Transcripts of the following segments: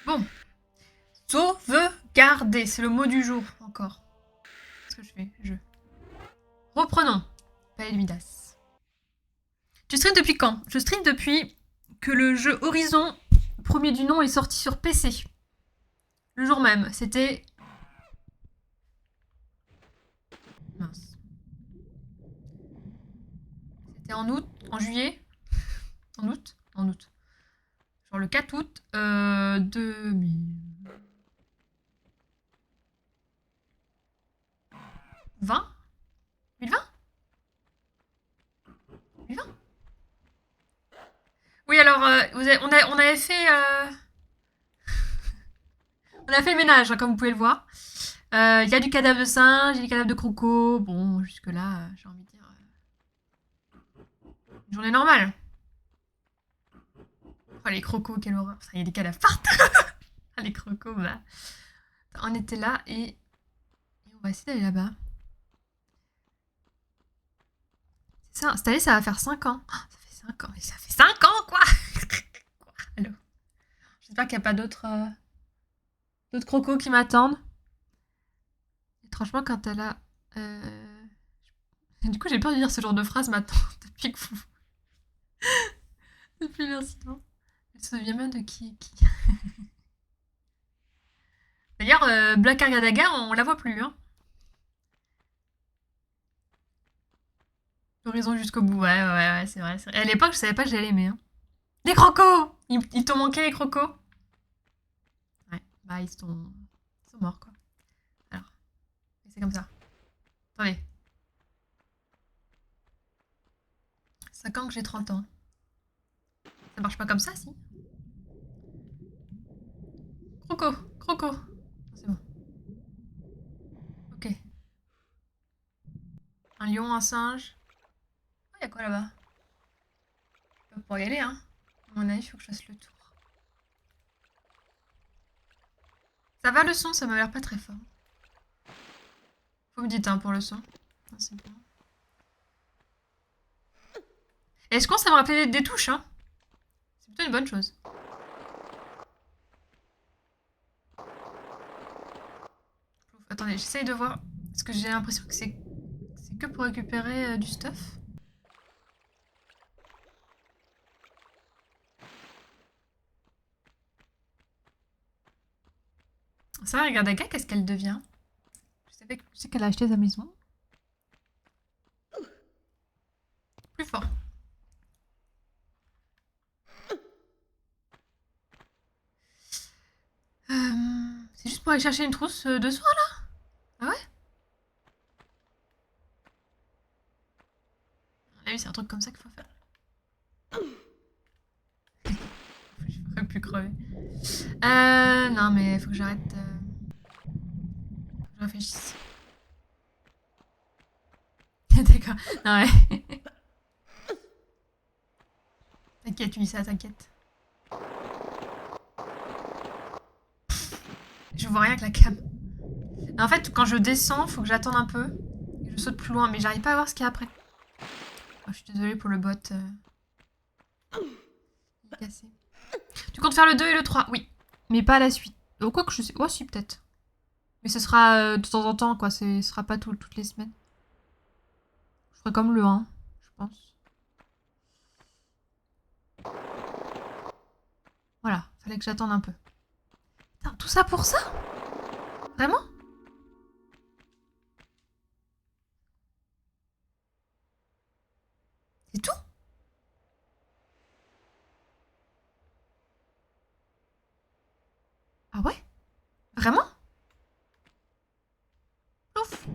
Bon. Sauvegarder, c'est le mot du jour, encore. Qu'est-ce que je fais? Reprenons. Palais de Midas. Tu streams depuis quand? Je stream depuis que le jeu Horizon, premier du nom, est sorti sur PC. Le jour même, c'était... Mince. C'était en août, en juillet? En août? En août. Genre le 4 août 2020? 2020? 2020? Oui, alors, on avait fait... on a fait le ménage, hein, comme vous pouvez le voir. Il y a du cadavre de singe, il y a du cadavre de croco. Bon, jusque-là, j'ai envie de dire... une journée normale. Oh, les crocos, quelle horreur. Il y a des cadavres partout. Les crocos, bah... On était là et on va essayer d'aller là-bas. C'est ça, cette année, ça va faire 5 ans. Oh, ça fait 5 ans. Mais ça fait 5 ans, quoi. Quoi? Allô. J'espère qu'il n'y a pas d'autres crocos qui m'attendent. Étrangement, quand elle a... Du coup, j'ai peur de dire ce genre de phrase maintenant, depuis que vous... depuis l'incident. Elle se souvient même de qui est qui. D'ailleurs, Black Argadaga, on la voit plus, hein. L'horizon jusqu'au bout, ouais, c'est vrai. À l'époque, je savais pas que j'allais aimer, hein. Les crocos! Ils t'ont manqué, les crocos? Ouais, bah ils sont morts, quoi. Alors, c'est comme ça. Attendez. 5 ans que j'ai 30 ans. Ça marche pas comme ça, si? Croco, croco. C'est bon. Ok. Un lion, un singe. Oh, y'a quoi là-bas? Je vais pas pouvoir y aller, hein. À mon avis, il faut que je fasse le tour. Ça va le son, ça m'a l'air pas très fort. Vous me dites, hein, pour le son. Non, c'est bon. Et je commence à me rappeler des touches, hein. C'est plutôt une bonne chose. Attendez, j'essaye de voir. Parce que j'ai l'impression que c'est que pour récupérer du stuff. Ça va, regarde Aga, qu'est-ce qu'elle devient? Je sais qu'elle a acheté sa maison. Plus fort. C'est juste pour aller chercher une trousse de soins, là? Ah ouais? Ah oui, c'est un truc comme ça qu'il faut faire. Je pourrais plus crever. Non, mais faut que j'arrête. Je réfléchisse. D'accord. Non, ouais. T'inquiète, tu dis ça, t'inquiète. Je vois rien avec la cam. En fait, quand je descends, faut que j'attende un peu. Et je saute plus loin, mais j'arrive pas à voir ce qu'il y a après. Oh, je suis désolée pour le bot. Il est cassé. Tu comptes faire le 2 et le 3? Oui. Mais pas la suite. Oh, quoi que je sais. Oh, si, peut-être. Mais ce sera de temps en temps, quoi. Ce sera pas toutes les semaines. Je ferai comme le 1, je pense. Voilà, fallait que j'attende un peu. Putain, tout ça pour ça? Vraiment? C'est tout? Ah ouais? Vraiment? Ouf.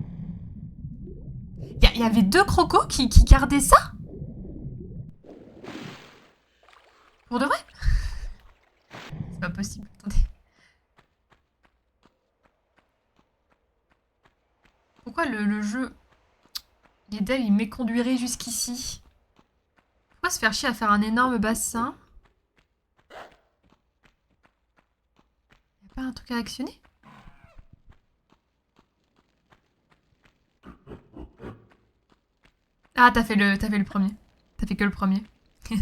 Il y avait 2 crocos qui gardaient ça? Pour de vrai? C'est pas possible, attendez. Pourquoi le jeu... Les devs, ils m'éconduiraient jusqu'ici? Pourquoi se faire chier à faire un énorme bassin? Y'a pas un truc à actionner? Ah, t'as fait le premier. T'as fait que le premier.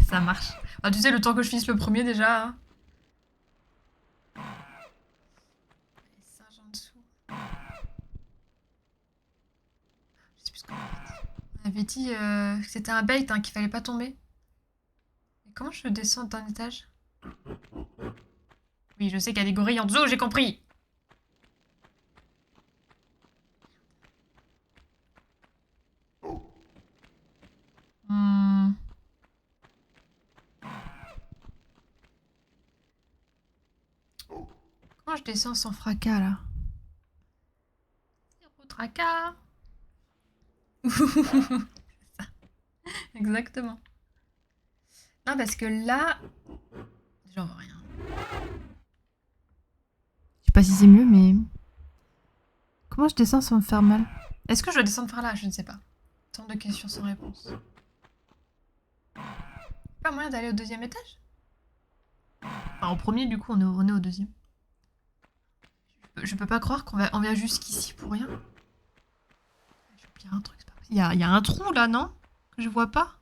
Ça marche. Ah, tu sais, le temps que je finisse le premier déjà. Hein. J'avais dit que c'était un bait, hein, qu'il fallait pas tomber. Mais comment je descends d'un étage? Oui, je sais qu'il y a des gorilles en dessous, j'ai compris. Hmm. Comment je descends sans fracas, là? Zéro tracas. C'est ça. Exactement. Non, parce que là... J'en vois rien. Je sais pas si c'est mieux, mais... Comment je descends sans me faire mal? Est-ce que je dois descendre par là? Je ne sais pas. Tant de questions sans réponse. Pas moyen d'aller au deuxième étage? Enfin, au premier, du coup, on est au deuxième. Je peux pas croire qu'on vient jusqu'ici pour rien. J'ai oublié un truc, c'est pas possible. Il y a un trou, là, non? Que je vois pas?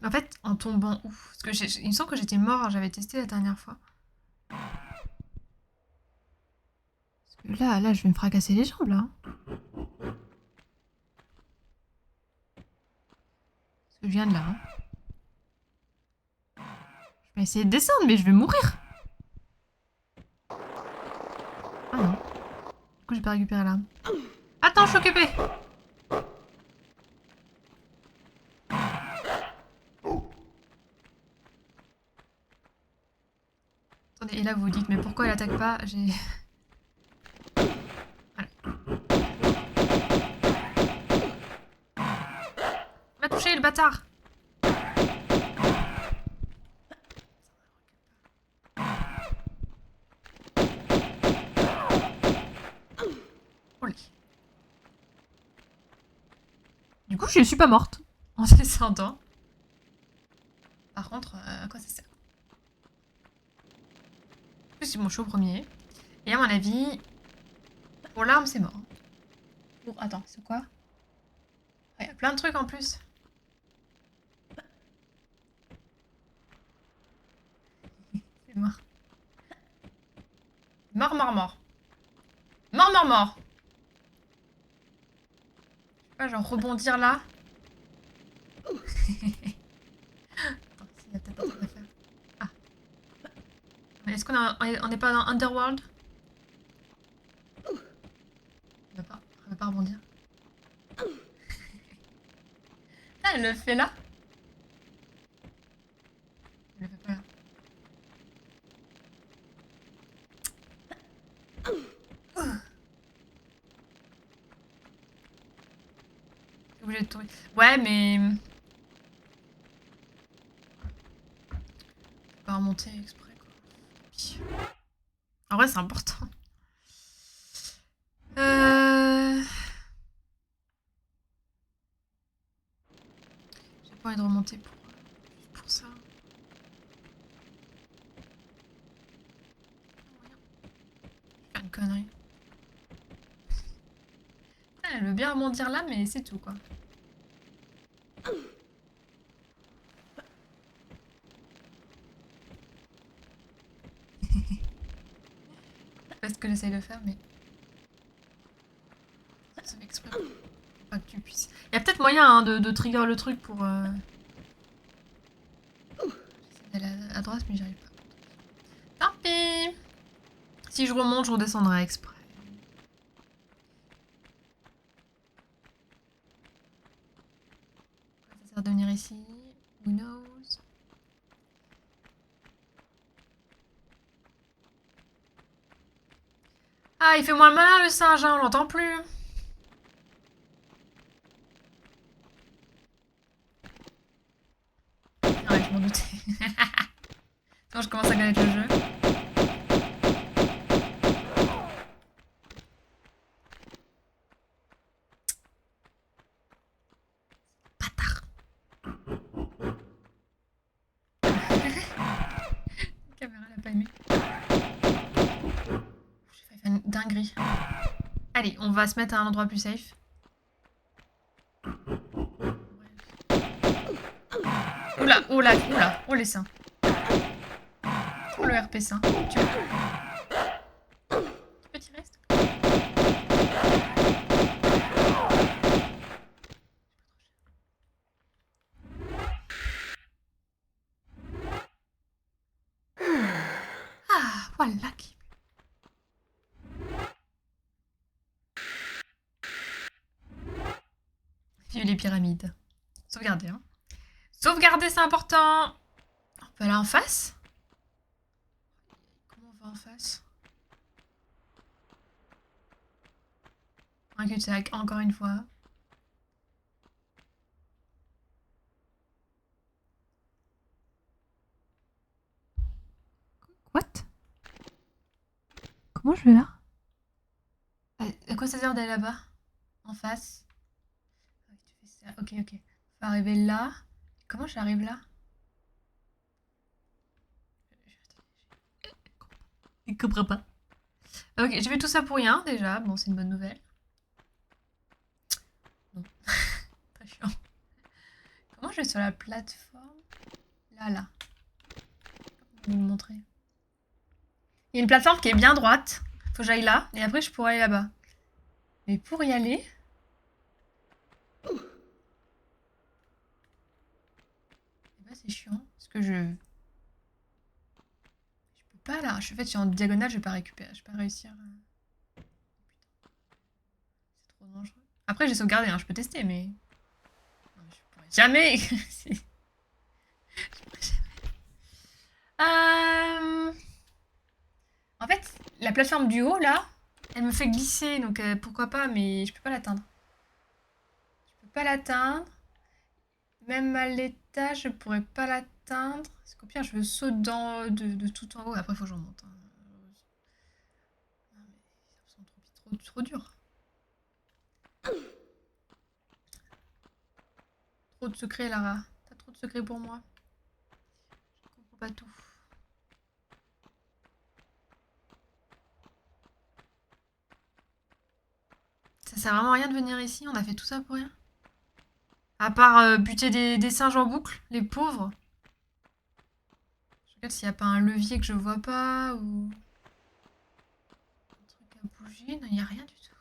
En fait, en tombant où? Parce que il me semble que j'étais mort, j'avais testé la dernière fois. Parce que là, je vais me fracasser les jambes, là. Parce que je viens de là. Hein. Je vais essayer de descendre, mais je vais mourir. Ah non. Du coup, j'ai pas récupéré l'arme. Attends, je suis occupée. Attendez, et là, vous vous dites, mais pourquoi elle attaque pas? J'ai... Voilà. Il m'a touché, le bâtard. Du coup, je suis pas morte en descendant. Par contre, à quoi ça sert? En plus, bon, je suis au premier. Et à mon avis, pour l'arme, c'est mort. Pour... Attends, c'est quoi? Il y a plein de trucs en plus. C'est mort. Mort, mort, mort. Mort, mort, mort. Je sais pas, genre rebondir là. Attends, il y a peut-être un truc à faire. Ah. Mais est-ce on n'est pas dans Underworld? Elle va pas rebondir. Ah, elle le fait là? Elle le fait pas là. T'es obligé de tomber. Ouais, mais... Faut pas remonter exprès, quoi. Puis... En vrai, c'est important. J'ai pas envie de remonter pour ça. Je fais une connerie. Elle veut bien rebondir là, mais c'est tout, quoi. C'est ce que j'essaye de faire, mais... Ça fait exprès. Faut pas que tu puisses... Il y a peut-être moyen hein, de trigger le truc pour... J'essaie d'aller à droite, mais j'y arrive pas. Tant pis. Si je remonte, je redescendrai exprès. Ça sert de venir ici. Who knows? Ah, il fait moins mal le singe, hein, on l'entend plus. Ouais, je m'en doutais. Quand je commence à connaître le jeu. Bâtard. La caméra, elle a pas aimé. J'ai failli faire une dinguerie. Allez, on va se mettre à un endroit plus safe. Oula, oula, oula, oh les seins. Oh le RP sein. Tu peux tirer s'il te plaît? Ah, voilà qui. Vive les pyramides. Sauvegarder, hein. Sauvegarder, c'est important. On peut aller en face? Comment on va en face? Un cul-de-sac, encore une fois. What? Comment je vais là? À quoi ça sert d'aller là-bas? En face? Ah oui, tu fais ça. Ok, ok. Faut arriver là. Comment j'arrive là? Je comprends pas. Ok, j'ai fait tout ça pour rien déjà. Bon, c'est une bonne nouvelle. Non. Très chiant. Comment je vais sur la plateforme? Là, là. Je vais vous montrer. Il y a une plateforme qui est bien droite. Faut que j'aille là. Et après, je pourrais aller là-bas. Mais pour y aller... Eh ben, c'est chiant. Parce que je... Je peux pas là. En fait, je suis en diagonale, je vais pas récupérer. Je vais pas réussir. Putain. C'est trop dangereux. Après, j'ai sauvegardé, hein. Je peux tester, mais... Non, mais je pourrais jamais... Je pourrais jamais. En fait, la plateforme du haut, là, elle me fait glisser, donc pourquoi pas, mais je peux pas l'atteindre. Je peux pas l'atteindre. Même à l'étage, je pourrais pas l'atteindre. Parce qu'au pire, je saute de tout en haut. Après, faut que je remonte, hein. Non, mais ça me semble trop dur. Trop de secrets, Lara. T'as trop de secrets pour moi. Je comprends pas tout. Ça sert vraiment à rien de venir ici. On a fait tout ça pour rien. À part buter des singes en boucle, les pauvres. Je regarde s'il n'y a pas un levier que je vois pas ou... Un truc à bouger. Non, il n'y a rien du tout.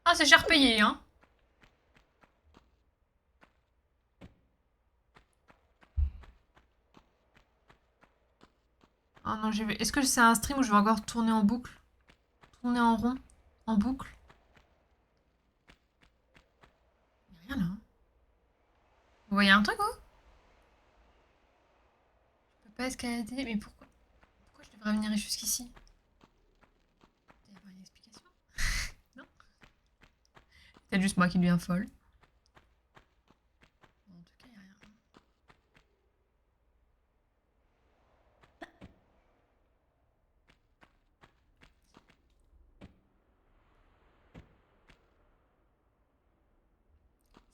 Ah, c'est cher payé, hein. Oh non, est-ce que c'est un stream où je vais encore tourner en boucle? Tourner en rond? En boucle? Il n'y a rien là. Hein. Vous voyez un truc, vous? Je peux pas escalader, mais pourquoi? Pourquoi je devrais venir jusqu'ici? Il y a pas une explication? Non? C'est peut-être juste moi qui deviens folle. Bon, en tout cas, il n'y a rien.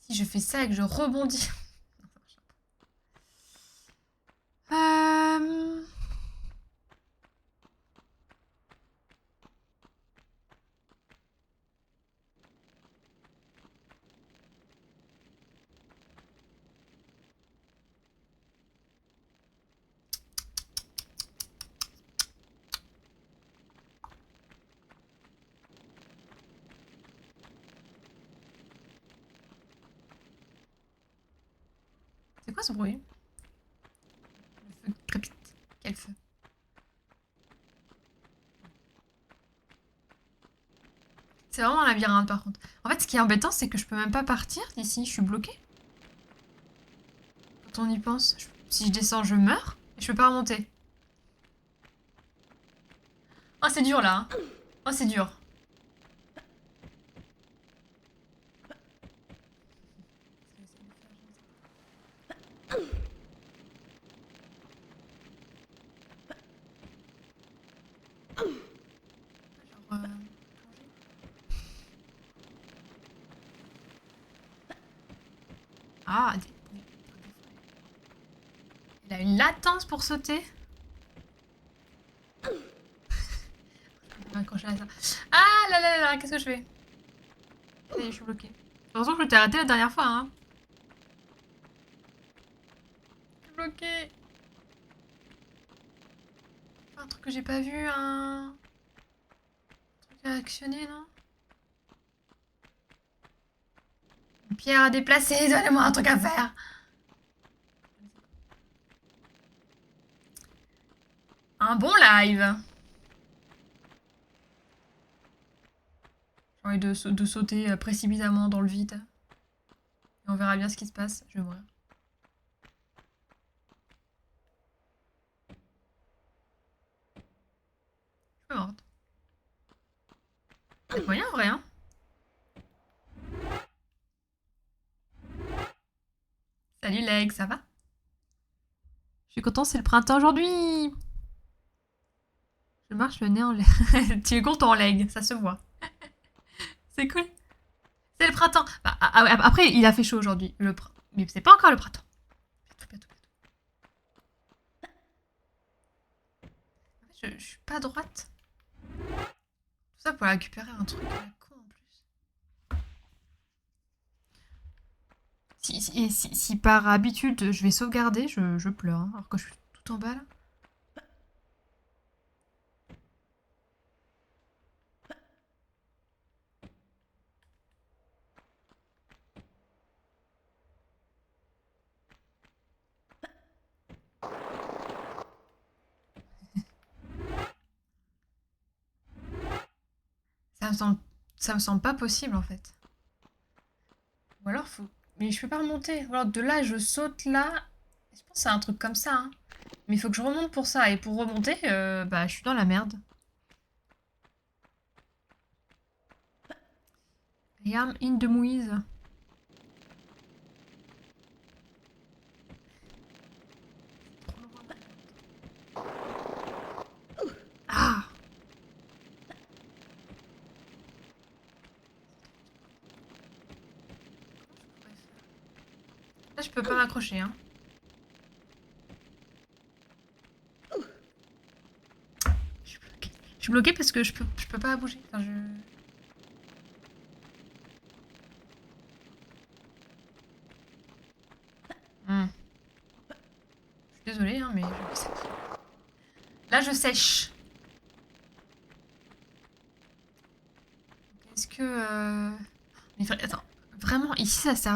Si je fais ça et que je rebondis... Non, ça marche pas. C'est quoi ce bruit? Le feu crépite. Quel feu? C'est vraiment un labyrinthe par contre. En fait, ce qui est embêtant, c'est que je peux même pas partir d'ici. Je suis bloquée. Quand on y pense, si je descends, je meurs. Et je peux pas remonter. Oh, c'est dur là. Hein. Oh, c'est dur. Genre, Ah, il a une latence pour sauter. m'accrocher à ça. Ah là là là, qu'est-ce que je fais? Ça y est, je suis bloquée. Heureusement que je t'ai arrêté la dernière fois, hein. Je suis bloquée. Un truc que j'ai pas vu, un truc à actionner, non? Une pierre à déplacer, donnez-moi un truc à faire. Un bon live. J'ai envie de sauter précipitamment dans le vide. Et on verra bien ce qui se passe. Je vais mourir. Je suis morte. C'est moyen en vrai, hein. Salut Leg, ça va? Je suis contente, c'est le printemps aujourd'hui. Je marche le nez en l'air. Tu es content, Leg, ça se voit. C'est cool. C'est le printemps. Bah, après, il a fait chaud aujourd'hui. Mais c'est pas encore le printemps. Je suis pas droite. Tout ça pour récupérer un truc à la con en plus. Si par habitude je vais sauvegarder, je pleure. Hein, alors que je suis tout en bas là. Ça me semble pas possible en fait. Ou alors faut. Mais je peux pas remonter. Ou alors de là je saute là. Je pense que c'est un truc comme ça. Hein. Mais il faut que je remonte pour ça. Et pour remonter, bah je suis dans la merde. I am in the mouise. Ah! Là je peux pas m'accrocher hein. Je suis bloquée parce que je peux pas bouger. Enfin, je... Hmm. Je suis désolée, hein, mais là, je sèche. Est-ce que... Mais attends, vraiment, ici, ça sert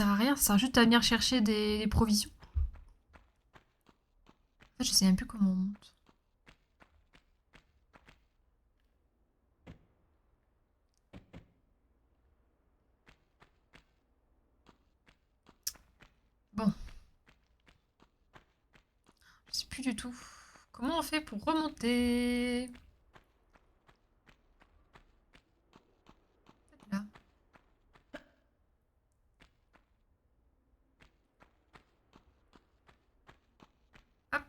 à rien. Ça sert juste à venir chercher des provisions. En fait, je sais même plus comment on monte. Bon. Je sais plus du tout. Comment on fait pour remonter? Là. Hop.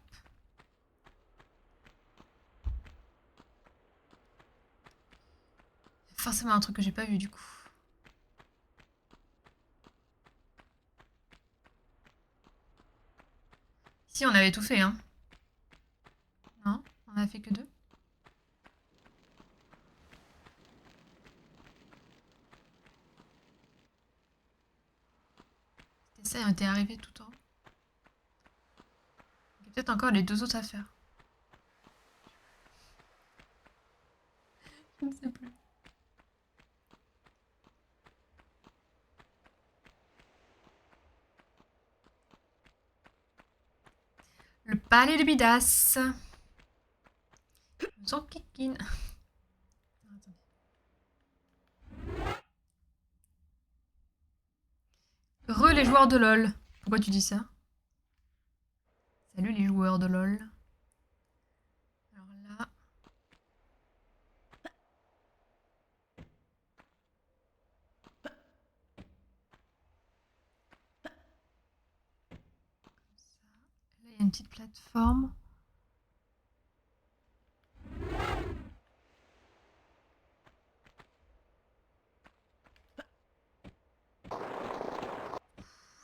Forcément un truc que j'ai pas vu du coup. Si, on avait tout fait, hein. Non, on a fait que deux. C'était ça, on était arrivé tout en haut. Il y a peut-être encore les deux autres à faire. Je ne sais plus. Le palais de Midas. Zonkikin. Re les joueurs de LoL. Pourquoi tu dis ça? Salut les joueurs de LoL. Alors là... Là, il y a une petite plateforme.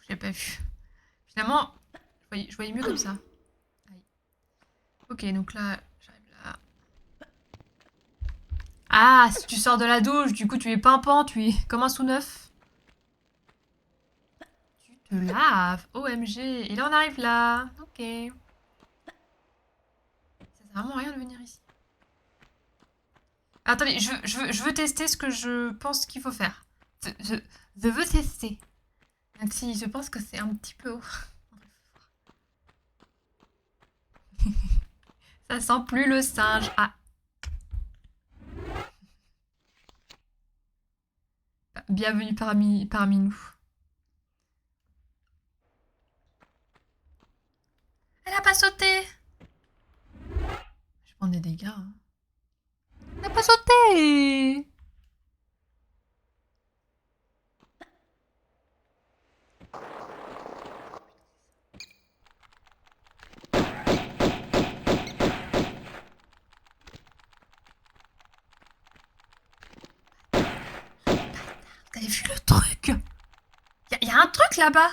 J'ai pas vu. Finalement, je voyais mieux comme ça. Aïe. Ok, donc là, j'arrive là. Ah, si tu sors de la douche, du coup tu es pimpant, tu es comme un sous-neuf. Tu te laves, OMG. Et là on arrive là. Ok. Ça sert vraiment à rien de venir ici. Attendez, je veux tester ce que je pense qu'il faut faire. Je veux tester. Même si je pense que c'est un petit peu haut. Ça sent plus le singe. Ah. Bienvenue parmi nous. Elle a pas sauté. Je prends des dégâts. Hein. Elle a pas sauté. Vous avez vu le truc? Y a un truc là-bas.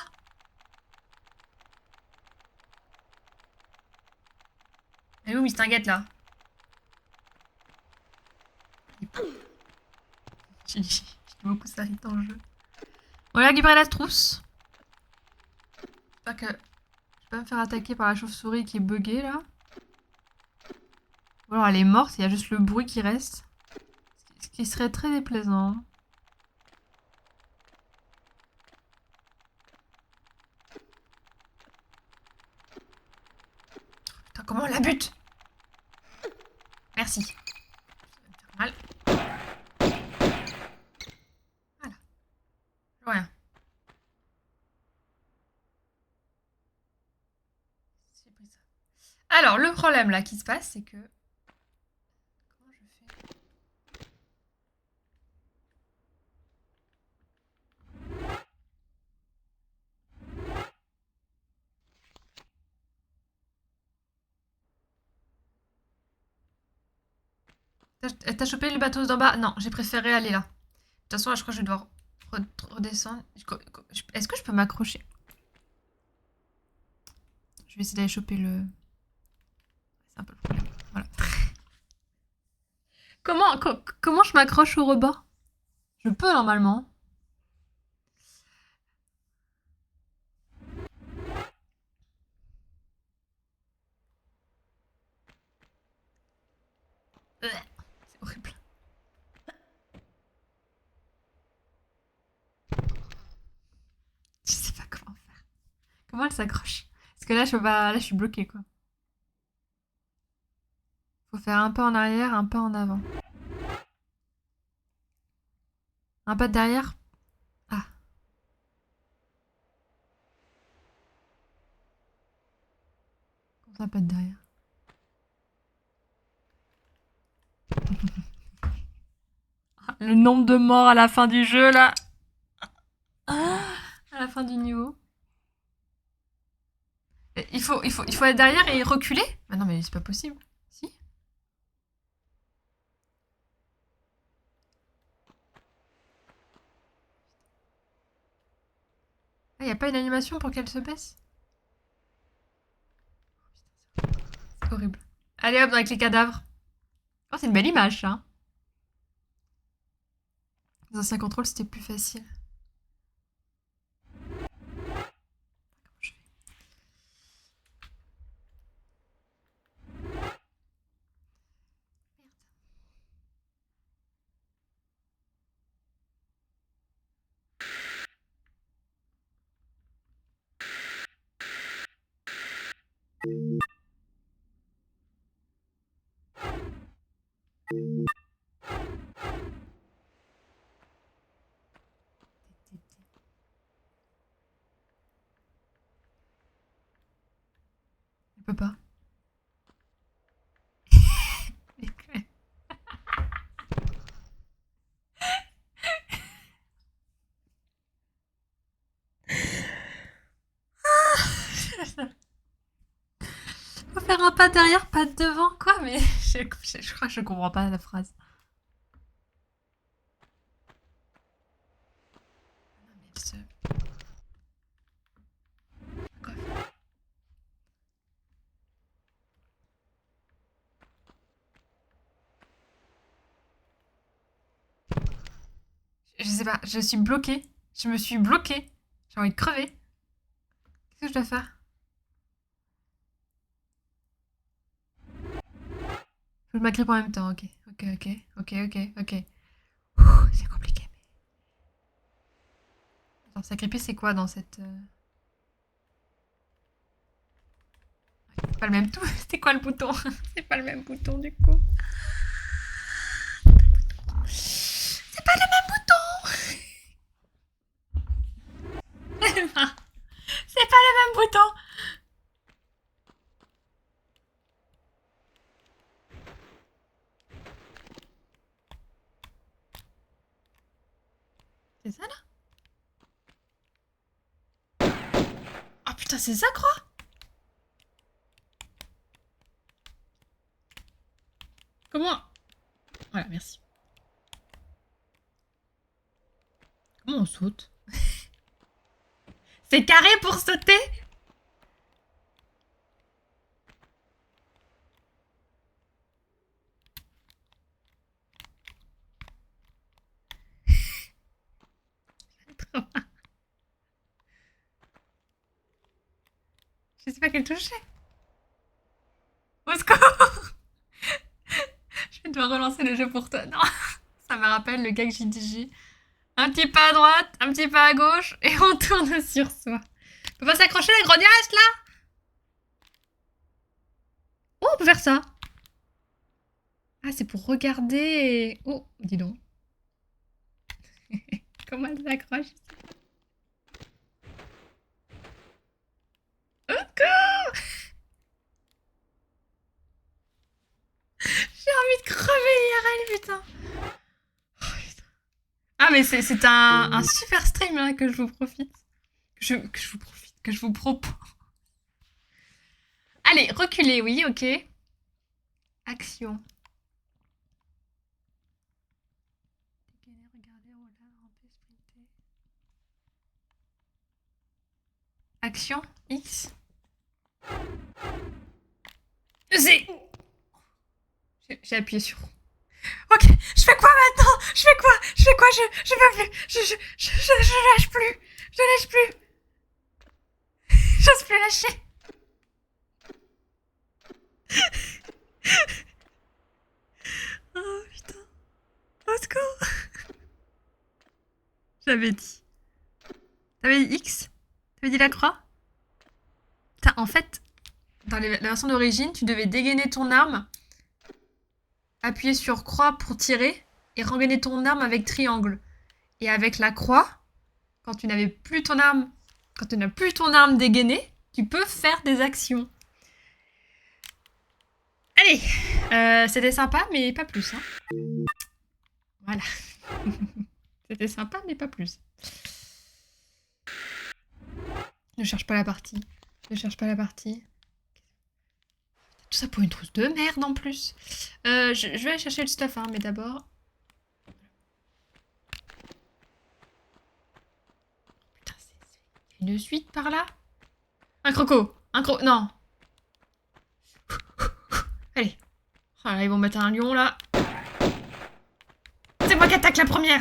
Elle est où Mistinguette là? J'ai beaucoup ça vite en jeu. On va récupérer la trousse. J'espère que je vais pas me faire attaquer par la chauve-souris qui est buggée là. Ou alors elle est morte, il y a juste le bruit qui reste. Ce qui serait très déplaisant. Putain, comment on la bute? Merci. Ça va me faire mal. Voilà. Je vois rien. J'ai pris ça. Alors, le problème là qui se passe, c'est que... Comment je fais? T'as chopé le bateau d'en bas? Non, j'ai préféré aller là. De toute façon, là, je crois que je vais devoir redescendre. Est-ce que je peux m'accrocher? Je vais essayer d'aller choper le... C'est un peu le problème. Voilà. Comment je m'accroche au rebord? Je peux normalement. C'est horrible. Je sais pas comment faire. Comment elle s'accroche? Parce que là, je peux pas... Là, je suis bloquée, quoi. Faut faire un pas en arrière, un pas en avant. Un pas de derrière. Ah. Comment ça, un pas de derrière? Le nombre de morts à la fin du jeu, là. Ah, à la fin du niveau. Il faut être derrière et reculer? Ah non, mais c'est pas possible. Si? Ah, y a pas une animation pour qu'elle se baisse? C'est horrible. Allez hop, avec les cadavres. Oh, c'est une belle image, ça. Les anciens contrôles, c'était plus facile. Comment je fais? Je peux pas. Faut faire un pas derrière, pas devant, quoi, mais je crois que je comprends pas la phrase. Non, mais elle se... Quoi? Je sais pas, je suis bloquée. Je me suis bloquée. J'ai envie de crever. Qu'est-ce que je dois faire? Je m'agrippe en même temps, ok. Ok. C'est compliqué. Attends, s'agripper, c'est quoi dans cette... C'est pas le même tout. C'était quoi le bouton? C'est pas le même bouton du coup. C'est pas le même bouton. C'est pas le même bouton. C'est ça là? Oh putain, c'est ça, croix? Comment? Voilà, merci. Comment on saute? C'est carré pour sauter? Je sais pas quelle toucher. Au secours. Je vais devoir relancer le jeu pour toi. Non, ça me rappelle le gag JDJ. Un petit pas à droite, un petit pas à gauche, et on tourne sur soi. On peut pas s'accrocher la grognasse là? Oh, on peut faire ça. Ah, c'est pour regarder et... Oh, dis donc. Comment elle s'accroche? Au secours. J'ai envie de crever IRL, putain. Oh, putain. Ah, mais c'est un super stream là, que je vous profite. Que je vous propose. Allez, reculer, oui, ok. Action. Action, X. C'est... J'ai appuyé sur... Ok, je fais quoi maintenant? Je fais quoi? Je peux plus. Je lâche plus. Je lâche plus. J'ose plus lâcher. Oh putain. Au secours. J'avais dit. T'avais dit X? T'avais dit la croix? Putain, en fait, dans la version d'origine, tu devais dégainer ton arme, appuyer sur croix pour tirer, et rengainer ton arme avec triangle. Et avec la croix, quand tu n'avais plus ton arme, quand tu n'as plus ton arme dégainée, tu peux faire des actions. Allez, c'était sympa, mais pas plus. Hein. Voilà. C'était sympa, mais pas plus. Ne cherche pas la partie. Ne cherche pas la partie. Tout ça pour une trousse de merde en plus. Je vais aller chercher le stuff, hein, mais d'abord... Putain, c'est une suite par là? Un croco. Non. Allez. Oh là, ils vont mettre un lion là. C'est moi qui attaque la première.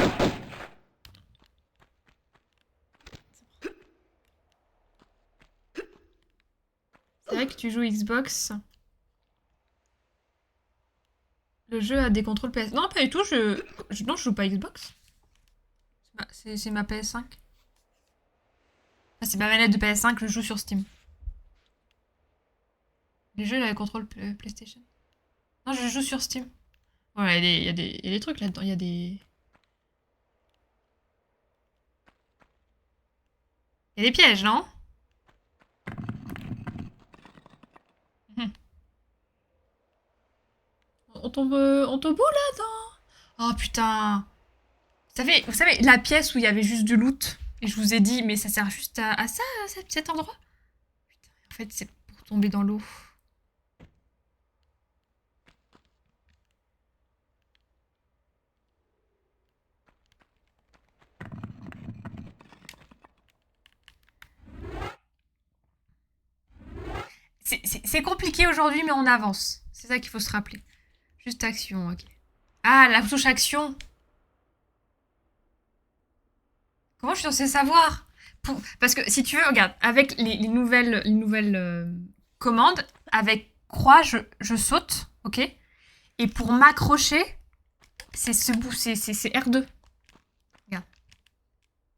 C'est vrai que tu joues Xbox. Le jeu a des contrôles PS. Non, pas du tout. Non, je joue pas Xbox. C'est ma PS5. Enfin, c'est ma manette de PS5, je joue sur Steam. Les jeux, il a les contrôles PlayStation. Non, je joue sur Steam. Ouais, il y a des trucs là-dedans. Il y a des... Il y a des pièges, non? On tombe au bout là-dedans. Oh putain. Vous savez, la pièce où il y avait juste du loot. Et je vous ai dit, mais ça sert juste à ça, cet endroit. Putain, en fait, c'est pour tomber dans l'eau. C'est compliqué aujourd'hui, mais on avance. C'est ça qu'il faut se rappeler. Juste action, ok. Ah, la touche action. Comment je suis censée savoir? Parce que si tu veux, regarde, avec les nouvelles commandes, avec croix, je saute, ok? Et pour m'accrocher, c'est ce bout, c'est R2. Regarde.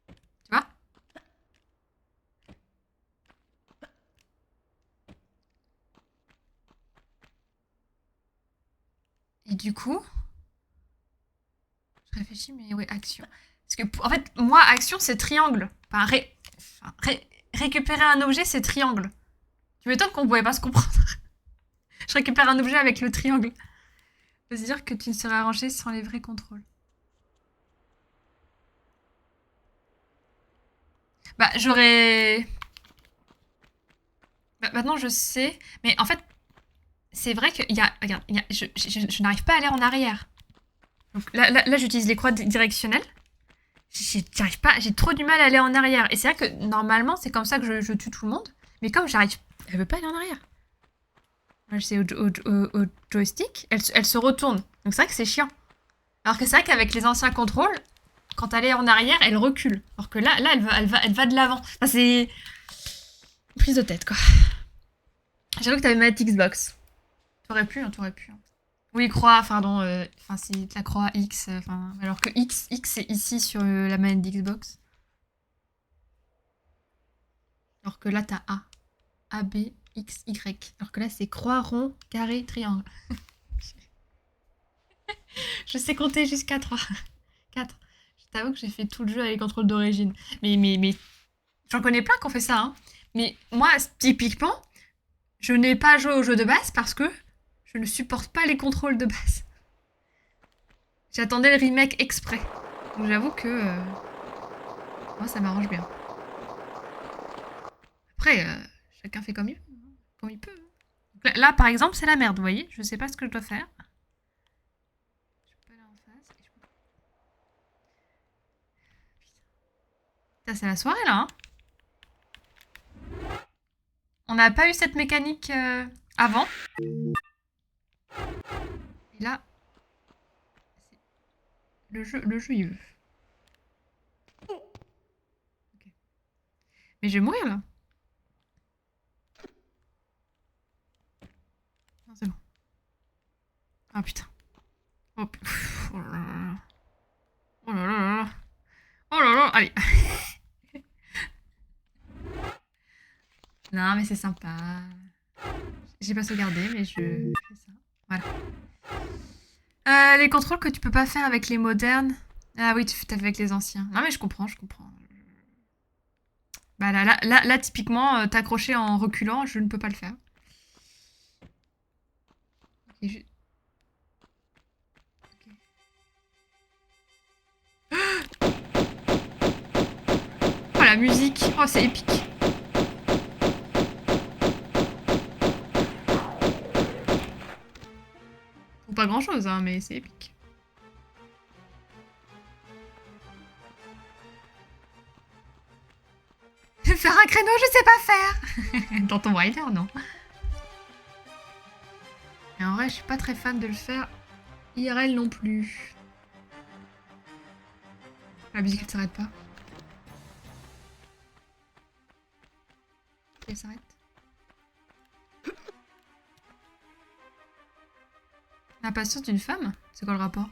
Tu vois? Et du coup, je réfléchis, mais ouais, action. Parce que, en fait, moi, action, c'est triangle. Enfin, récupérer un objet, c'est triangle. Tu m'étonnes qu'on pouvait pas se comprendre. Je récupère un objet avec le triangle. Ça veut dire que tu ne serais arrangé sans les vrais contrôles. Bah, j'aurais... Bah, maintenant, je sais. Mais en fait, c'est vrai qu'il y a... Regarde, je n'arrive pas à aller en arrière. Donc là j'utilise les croix directionnelles. J'arrive pas, j'ai trop du mal à aller en arrière. Et c'est vrai que normalement, c'est comme ça que je tue tout le monde. Mais comme j'arrive... Elle veut pas aller en arrière. Moi, je sais au joystick, elle se retourne. Donc c'est vrai que c'est chiant. Alors que c'est vrai qu'avec les anciens contrôles, quand elle est en arrière, elle recule. Alors que là elle va de l'avant. Enfin, c'est... Prise de tête, quoi. J'avoue que t'avais ma Xbox. T'aurais pu, hein, t'aurais pu. Hein. Oui, croix, pardon. Enfin, c'est la croix X. Alors que X c'est ici sur la manette d'Xbox. Alors que là, t'as A. A, B, X, Y. Alors que là, c'est croix, rond, carré, triangle. Je sais compter jusqu'à 3. 4. Je t'avoue que j'ai fait tout le jeu avec les contrôles d'origine. Mais j'en connais plein qui ont fait ça. Hein. Mais moi, typiquement, je n'ai pas joué au jeu de base parce que je ne supporte pas les contrôles de base. J'attendais le remake exprès. Donc j'avoue que moi, ça m'arrange bien. Après, chacun fait comme il peut. Donc là, par exemple, c'est la merde, vous voyez. Je sais pas ce que je dois faire. Je peux aller en face. Putain, c'est la soirée, là. Hein. On n'a pas eu cette mécanique avant. Et là, le jeu il veut. Okay. Mais je vais mourir, là. Non, c'est bon. Ah, putain. Oh, oh là là. Oh là là. Oh là là. Allez. Non, mais c'est sympa. J'ai pas sauvegardé, mais je fais ça. Voilà. Les contrôles que tu peux pas faire avec les modernes. Ah oui, tu fais avec les anciens. Non, mais je comprends, je comprends. Bah là typiquement, t'accrocher en reculant, je ne peux pas le faire. Okay, okay. Oh, la musique. Oh, c'est épique. Pour pas grand chose, hein, mais c'est épique. Faire un créneau, je sais pas faire. Dans Tomb Raider, non. Et en vrai, je suis pas très fan de le faire IRL non plus. La musique, elle s'arrête pas. Elle s'arrête. La patience d'une femme? C'est quoi le rapport?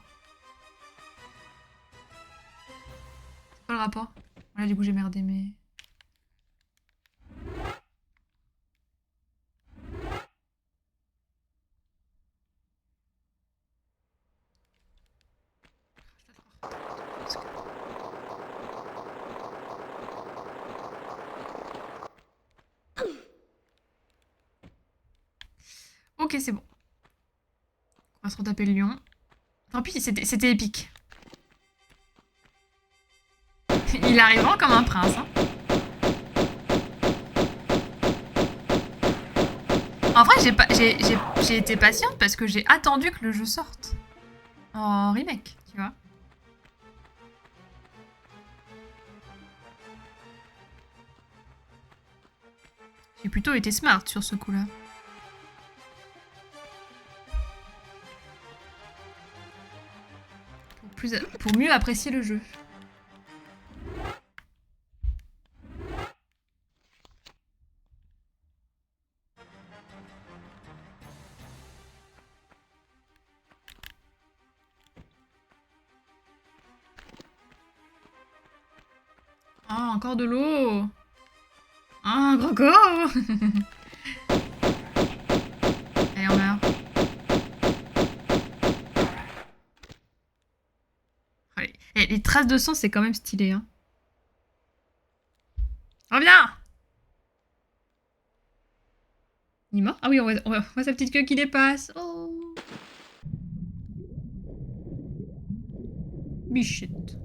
C'est quoi le rapport? Voilà, du coup, j'ai merdé, mais... Ok, c'est bon. On va se retaper le lion. Tant pis, c'était épique. Il arrivera comme un prince. Hein. En vrai, j'ai été patiente parce que j'ai attendu que le jeu sorte. En remake, tu vois. J'ai plutôt été smart sur ce coup-là. Pour mieux apprécier le jeu. encore de l'eau. Ah, gros corps. Allez, on meurt. Allez. Et les traces de sang, c'est quand même stylé. Hein. Reviens. Il est mort? Ah oui, on voit sa petite queue qui dépasse. Oh. Bichette.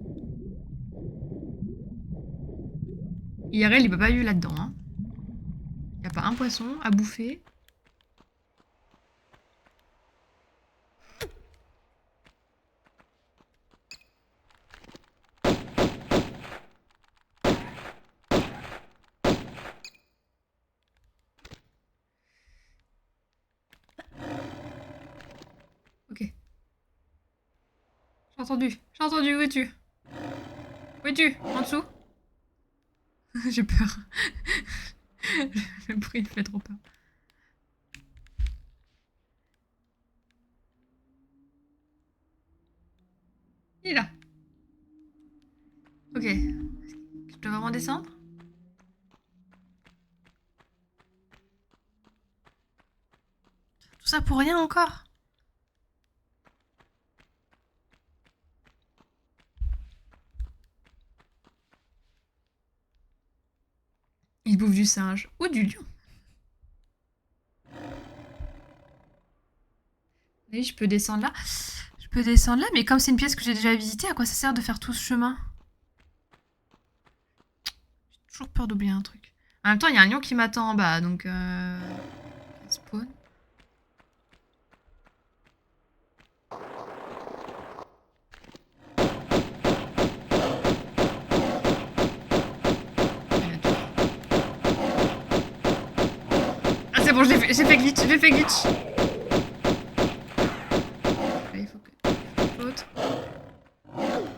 IRL, il peut pas vivre là-dedans. Hein. Il n'y a pas un poisson à bouffer. Ok. J'ai entendu. J'ai entendu. Où es-tu? Où es-tu? En dessous? J'ai peur. Le bruit me fait trop peur. Il est là. Ok. Je dois vraiment descendre? Tout ça pour rien encore? Il bouffe du singe. Ou du lion. Oui, je peux descendre là. Je peux descendre là, mais comme c'est une pièce que j'ai déjà visitée, à quoi ça sert de faire tout ce chemin? J'ai toujours peur d'oublier un truc. En même temps, il y a un lion qui m'attend en bas, donc... Spawn. Ah, c'est bon, j'ai fait glitch, j'ai fait glitch. Là, il faut que... L'autre.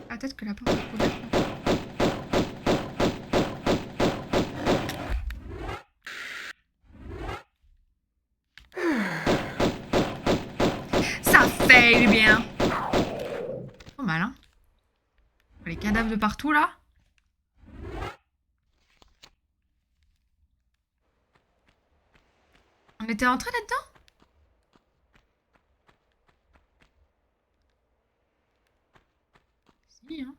Ah, peut-être que la porte est ouverte. Ça fait bien. Pas mal, hein. Les cadavres de partout, là. On était entré là-dedans? Si, hein.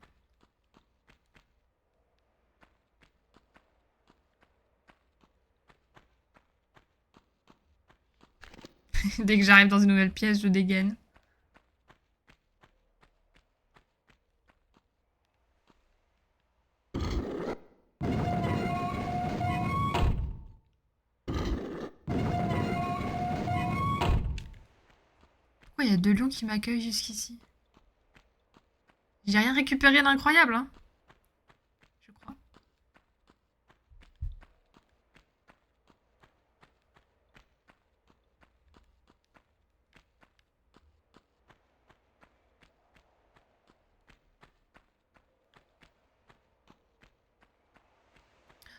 Dès que j'arrive dans une nouvelle pièce, je dégaine. Pourquoi il y a deux lions qui m'accueillent jusqu'ici? J'ai rien récupéré d'incroyable, hein. Je crois.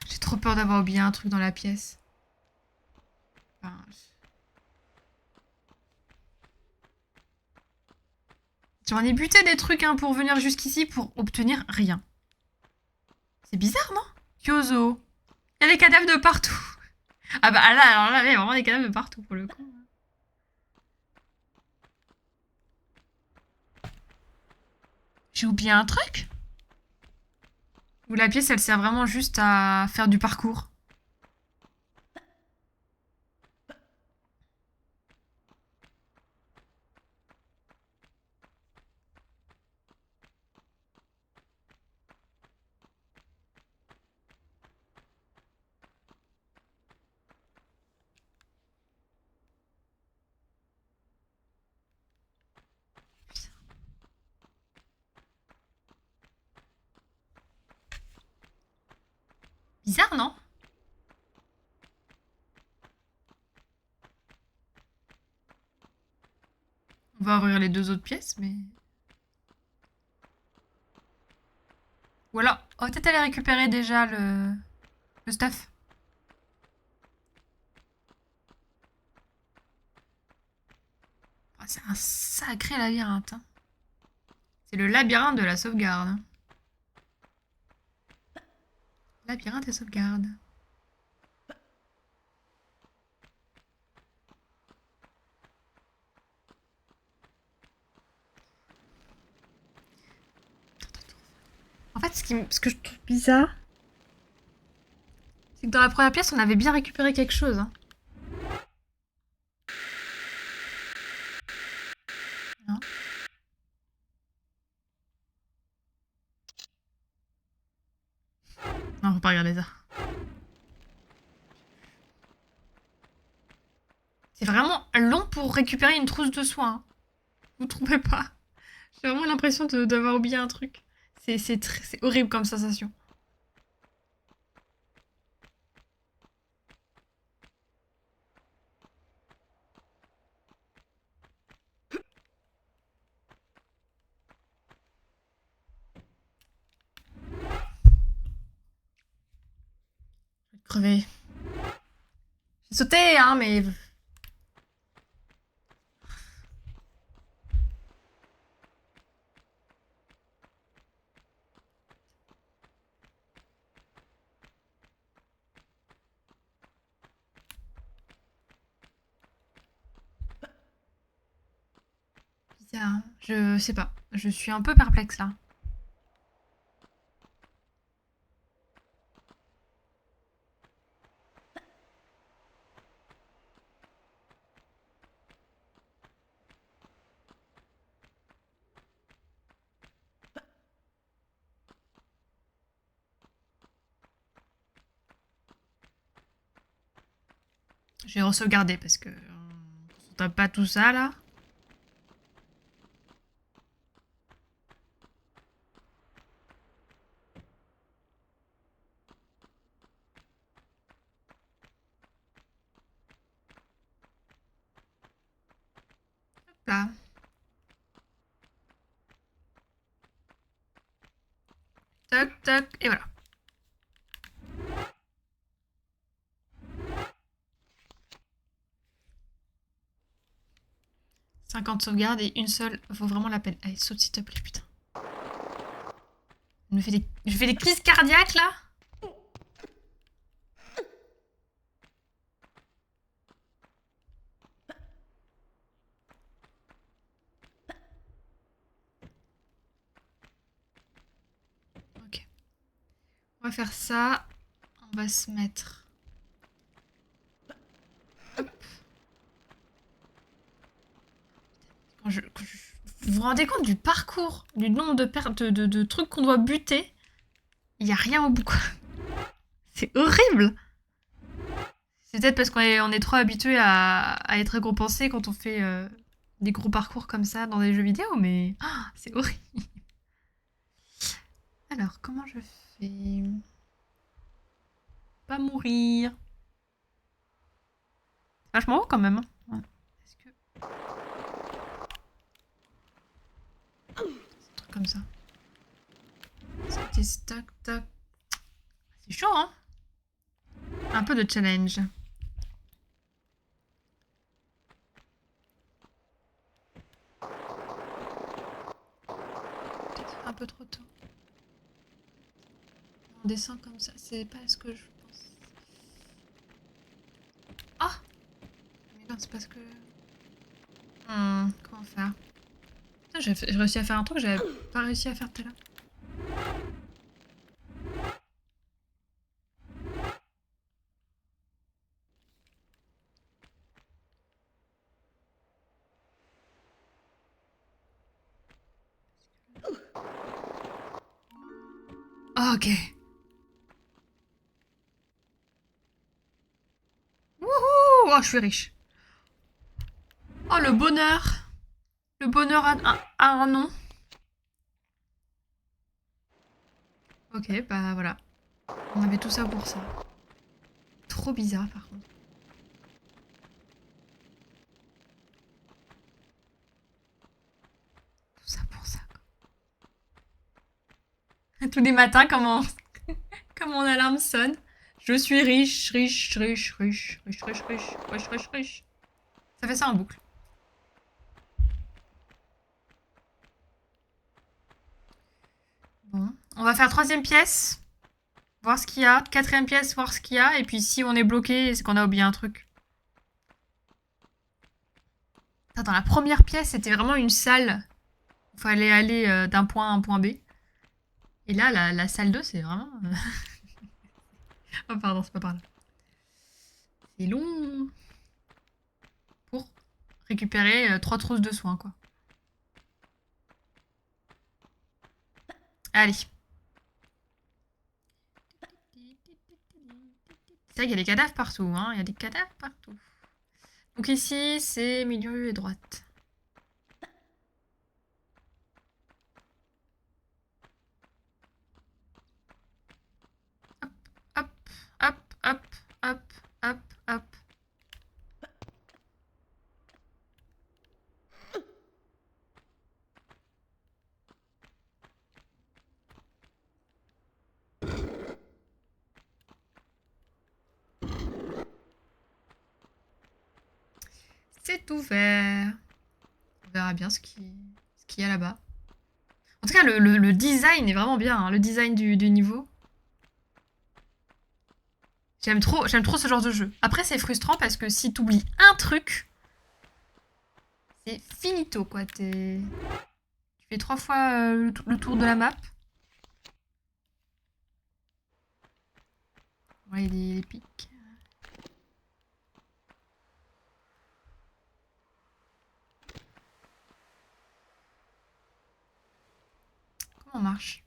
J'ai trop peur d'avoir oublié un truc dans la pièce. Enfin, j'en ai buté des trucs hein, pour venir jusqu'ici pour obtenir rien. C'est bizarre, non? Kyozo. Il y a des cadavres de partout. Ah bah là, alors là, il y a vraiment des cadavres de partout pour le coup. J'ai oublié un truc? Ou la pièce, elle sert vraiment juste à faire du parcours? Bizarre, non? On va ouvrir les deux autres pièces, mais... Ou alors, on va peut-être aller récupérer déjà le stuff. Oh, c'est un sacré labyrinthe. Hein. C'est le labyrinthe de la sauvegarde. Labyrinthe et sauvegarde. En fait, ce que je trouve bizarre, c'est que dans la première pièce, on avait bien récupéré quelque chose. Hein. Non. Non, faut pas regarder ça. C'est vraiment long pour récupérer une trousse de soins. Hein. Vous trouvez pas? J'ai vraiment l'impression d'avoir oublié un truc. C'est horrible comme sensation. Je vais crever. J'ai sauté, hein, mais... Bizarre. Je sais pas. Je suis un peu perplexe, là. Je vais re-sauvegarder parce que... on tape pas tout ça, là. Hop là. Toc, toc, et voilà. « 50 sauvegardes et une seule vaut vraiment la peine. » Allez, saute s'il te plaît, putain. Je fais des crises cardiaques, là. Ok. On va faire ça. On va se mettre... Hop. Vous vous rendez compte du parcours, du nombre de trucs qu'on doit buter? Il n'y a rien au bout, quoi. C'est horrible. C'est peut-être parce on est trop habitué à être récompensé quand on fait des gros parcours comme ça dans des jeux vidéo, mais c'est horrible. Alors, comment je fais? Pas mourir. C'est vachement haut quand même. Hein. Ouais. Est-ce que... C'est un truc comme ça. C'était stock, toc. C'est chaud, hein? Un peu de challenge. Peut-être un peu trop tôt. On descend comme ça, c'est pas ce que je pense. Ah! Mais non, c'est parce que... comment faire? J'ai réussi à faire un truc que j'avais pas réussi à faire tout à l'heure. Oh, ok. Wouhou! Oh, je suis riche. Oh, le bonheur. Le bonheur a un nom. Ok, bah voilà. On avait tout ça pour ça. Trop bizarre, par contre. Tout ça pour ça, quoi. Tous les matins, quand mon alarme sonne, je suis riche, riche, riche, riche, riche, riche, riche, riche, riche, riche. Ça fait ça en boucle. Bon, on va faire troisième pièce. Voir ce qu'il y a. Quatrième pièce, voir ce qu'il y a. Et puis si on est bloqué, c'est qu'on a oublié un truc. Dans la première pièce, c'était vraiment une salle. Il fallait aller d'un point A à un point B. Et là, la salle 2, c'est vraiment... oh pardon, c'est pas par là. C'est long. Pour récupérer 3 trousses de soins, quoi. Allez. C'est vrai qu'il y a des cadavres partout, hein. Il y a des cadavres partout. Donc ici, c'est milieu et droite. Hop, hop, hop, hop, hop, hop. C'est ouvert. On verra bien ce qu'il y a là-bas. En tout cas, le design est vraiment bien, hein, le design du niveau. J'aime trop ce genre de jeu. Après, c'est frustrant parce que si t'oublies un truc, c'est finito, quoi. Tu fais 3 fois le tour de la map. Ouais, il y a des pics. Comment on marche?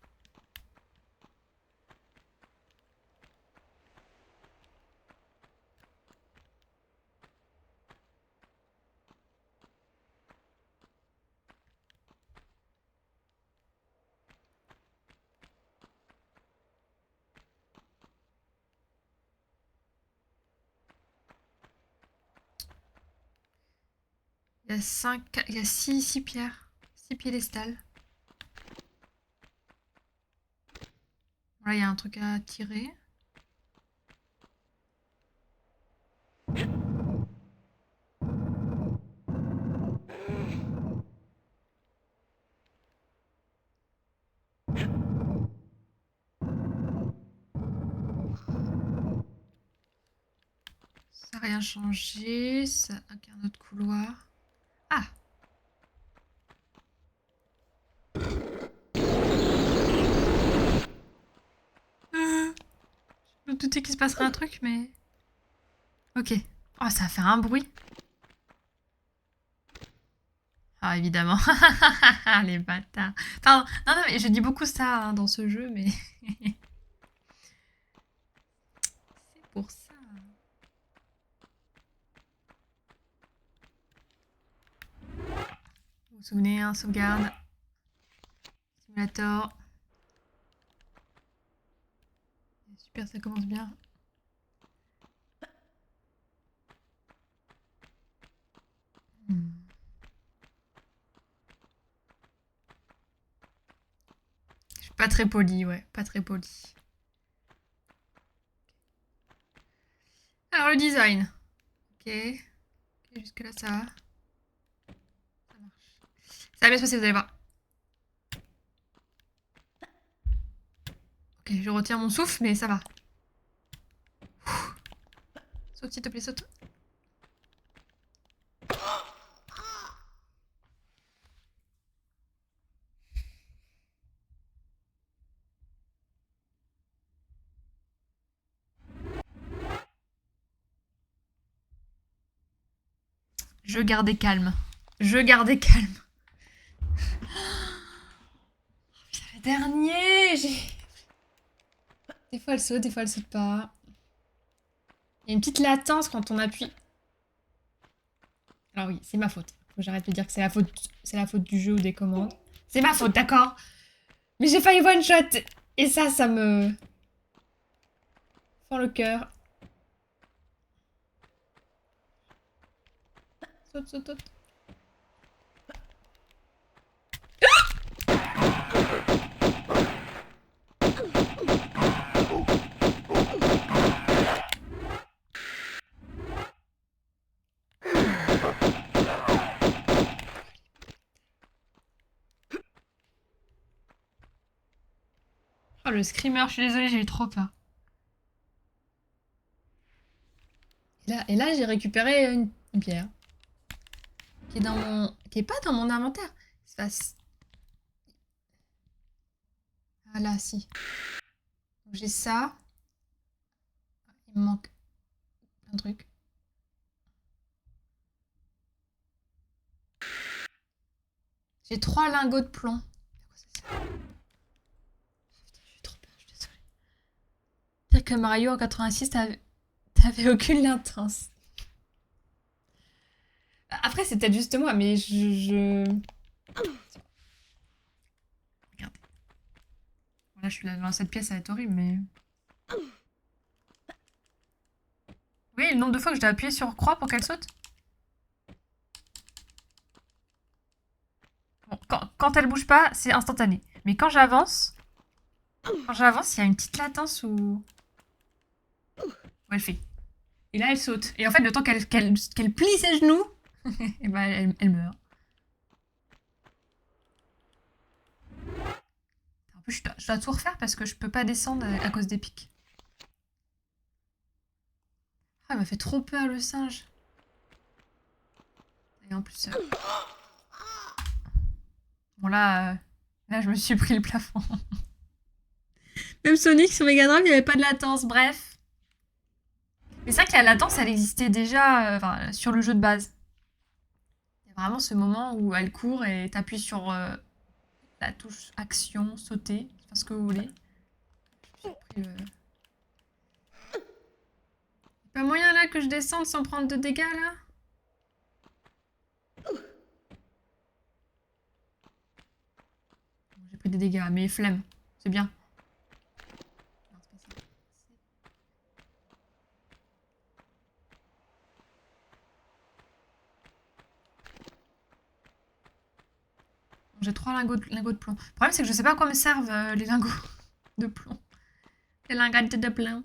Il y a il y a 6 pierres. 6 piédestals. Là, il y a un truc à tirer. Ça n'a rien changé. Ça... Ok, un autre couloir. Ah! Je me doutais qu'il se passerait un truc, mais... Ok. Oh, ça a fait un bruit. Ah, évidemment. Les bâtards. Pardon. Non, non, mais je dis beaucoup ça hein, dans ce jeu, mais... c'est pour ça. Vous vous souvenez, hein, sauvegarde. Simulator. Super, ça commence bien. Je suis pas très polie, ouais. Pas très polie. Alors, le design. Ok. Ok, jusque là, ça va. Ça marche. Ça va bien se passer, vous allez voir. Ok, je retiens mon souffle, mais ça va. Saute, s'il te plaît, saute. Je gardais calme. Je gardais calme. Putain, le dernier, Des fois, elle saute pas. Il y a une petite latence quand on appuie. Alors oui, c'est ma faute. Faut que j'arrête de dire que c'est la faute du jeu ou des commandes. C'est ma faute, d'accord? Mais j'ai failli one shot. Et ça me... fend le cœur. Saute, saute, saute. Oh, le screamer, je suis désolée, j'ai eu trop peur. Et là j'ai récupéré une pierre. Qui est dans mon... Qui est pas dans mon inventaire. C'est pas... Ah là, si. J'ai ça. Il me manque un truc. J'ai 3 lingots de plomb. C'est quoi ça? Putain, j'ai trop peur, je suis désolée. Dire que Mario en 86, t'avais aucune latence. Après, c'est peut-être juste moi, mais Regardez. Là, je suis là dans cette pièce, ça va être horrible, mais... Oui, le nombre de fois que je dois appuyer sur croix pour qu'elle saute. Bon, quand elle bouge pas, c'est instantané. Mais quand j'avance, il y a une petite latence où elle fait. Et là, elle saute. Et en fait, le temps qu'elle plie ses genoux, et ben, elle meurt. En plus, je dois tout refaire parce que je peux pas descendre à cause des pics. Ah, il m'a fait trop peur, le singe. Et en plus... Bon, là, je me suis pris le plafond. Même Sonic sur Mega Drive, il n'y avait pas de latence. Bref. Mais c'est vrai que la latence, elle existait déjà sur le jeu de base. Il y a vraiment ce moment où elle court et t'appuies sur la touche action, sauter, faire ce que vous voulez. J'ai pris le... Pas moyen là que je descende sans prendre de dégâts là? J'ai pris des dégâts, mais flemme, c'est bien. J'ai 3 lingots de plomb. Le problème, c'est que je sais pas à quoi me servent les lingots de plomb. Les lingots de plomb.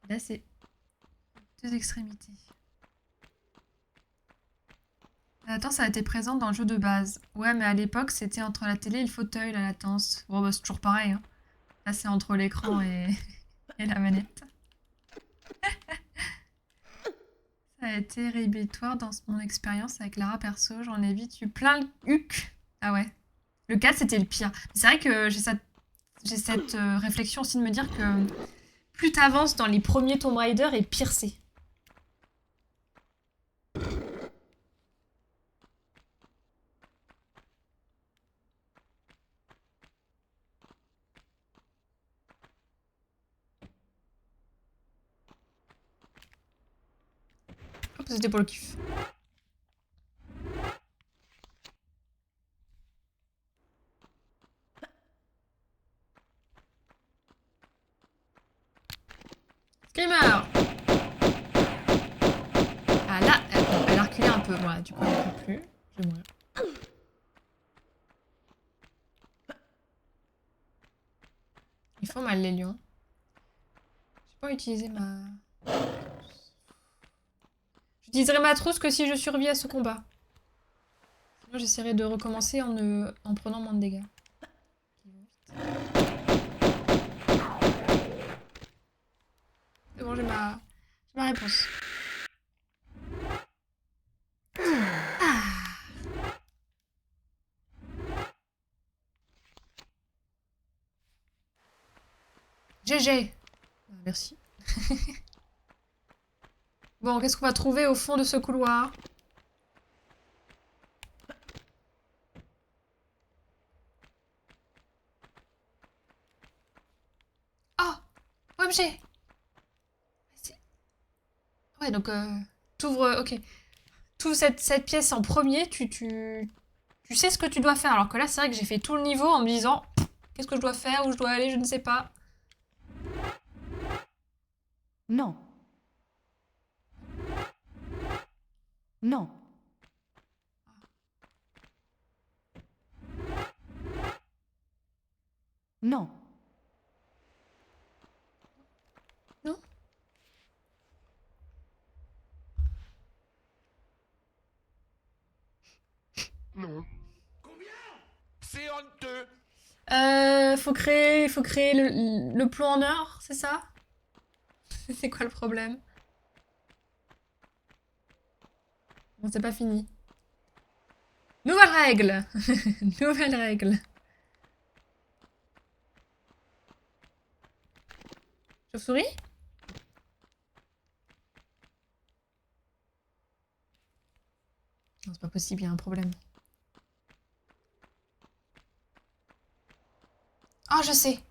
Là, c'est 2 extrémités. La latence a été présente dans le jeu de base. Ouais, mais à l'époque, c'était entre la télé et le fauteuil, la latence. Bon, bah, c'est toujours pareil. Hein. Là, c'est entre l'écran et la manette. Ça a été rédhibitoire dans mon expérience avec Lara perso. J'en ai vite eu plein le huc. Ah ouais. Le 4, c'était le pire. C'est vrai que j'ai cette réflexion aussi de me dire que plus t'avances dans les premiers Tomb Raider et pire c'est. Hop, c'était pour le kiff. Screamer! Ah là, elle a reculé un peu. Voilà, du coup, elle ne peut plus. Je vais mourir. Ils font mal les lions. J'ai pas utilisé ma... J'utiliserai ma trousse que si je survis à ce combat. Sinon, j'essaierai de recommencer en prenant moins de dégâts. C'est bon, j'ai ma réponse. Ah. GG. Merci. Bon, qu'est-ce qu'on va trouver au fond de ce couloir? Oh! OMG! Ouais, donc t'ouvres... Ok. T'ouvres cette pièce en premier, tu sais ce que tu dois faire. Alors que là, c'est vrai que j'ai fait tout le niveau en me disant qu'est-ce que je dois faire, où je dois aller, je ne sais pas. Non. Non. Non. Non? Non. Combien? C'est honteux. Faut créer le plomb en or, c'est ça? C'est quoi le problème? Bon, c'est pas fini. Nouvelle règle. Nouvelle règle. Chauve-souris? Non, c'est pas possible, il y a un problème. Oh, je sais.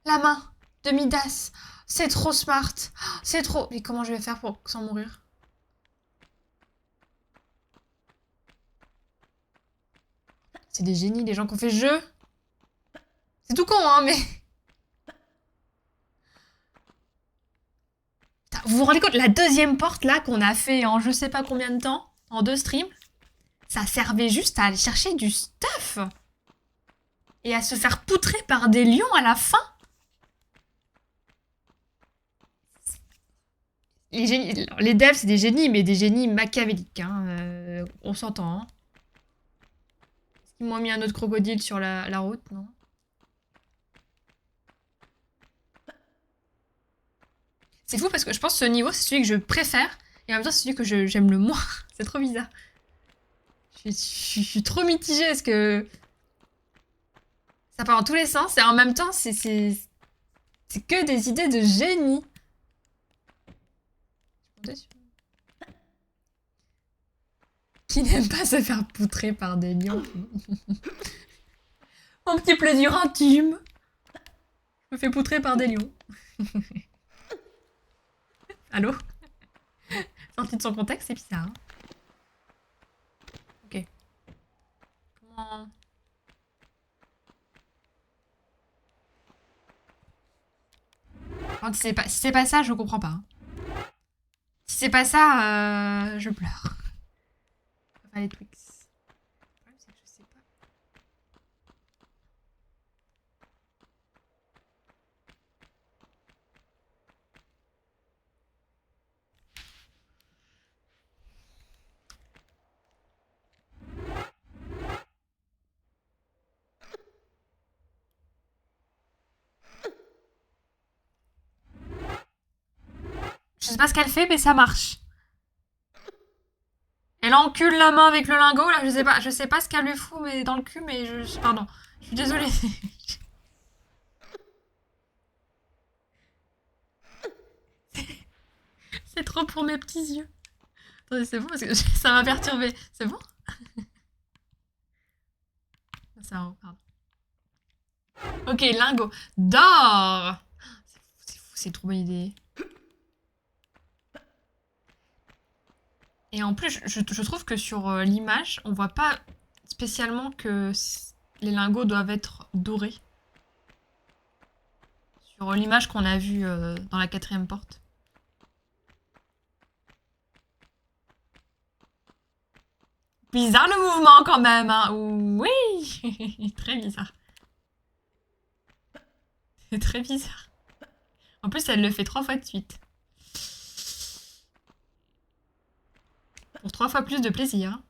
La main de Midas. C'est trop smart. C'est trop... Mais comment je vais faire pour sans mourir? C'est des génies, les gens qui ont fait ce jeu. C'est tout con, hein, mais... Putain, vous vous rendez compte, la deuxième porte, là, qu'on a fait en je sais pas combien de temps, en 2 streams, ça servait juste à aller chercher du stuff. Et à se faire poutrer par des lions à la fin. Les devs, c'est des génies, mais des génies machiavéliques, hein. On s'entend, hein. Est-ce qu'ils m'ont mis un autre crocodile sur la route? Non. C'est fou parce que je pense que ce niveau, c'est celui que je préfère. Et en même temps, c'est celui que j'aime le moins. C'est trop bizarre. Je suis trop mitigée parce que... Ça part dans tous les sens. Et en même temps, c'est que des idées de génie. Qui n'aime pas se faire poutrer par des lions? Mon petit plaisir intime. Je me fais poutrer par des lions. Allô? Sorti de son contexte, c'est bizarre. Hein. Ok. Comment... Enfin, si c'est pas ça, je comprends pas. Hein. Si c'est pas ça, je pleure. Enfin, les Twix. Le problème, c'est que je sais pas. Je sais pas ce qu'elle fait, mais ça marche. Elle encule la main avec le lingot, là, je sais pas ce qu'elle lui fout mais dans le cul, mais pardon. Je suis désolée. C'est trop pour mes petits yeux. Attendez, c'est bon parce que ça m'a perturbée. C'est bon? Ça, pardon. Ok, lingot. D'or! C'est fou, c'est trop bonne idée. Et en plus, je trouve que sur l'image, on voit pas spécialement que les lingots doivent être dorés. Sur l'image qu'on a vue dans la 4e porte. Bizarre le mouvement quand même, hein. Oui. Très bizarre. C'est très bizarre. En plus, elle le fait 3 fois de suite. Pour 3 fois plus de plaisir.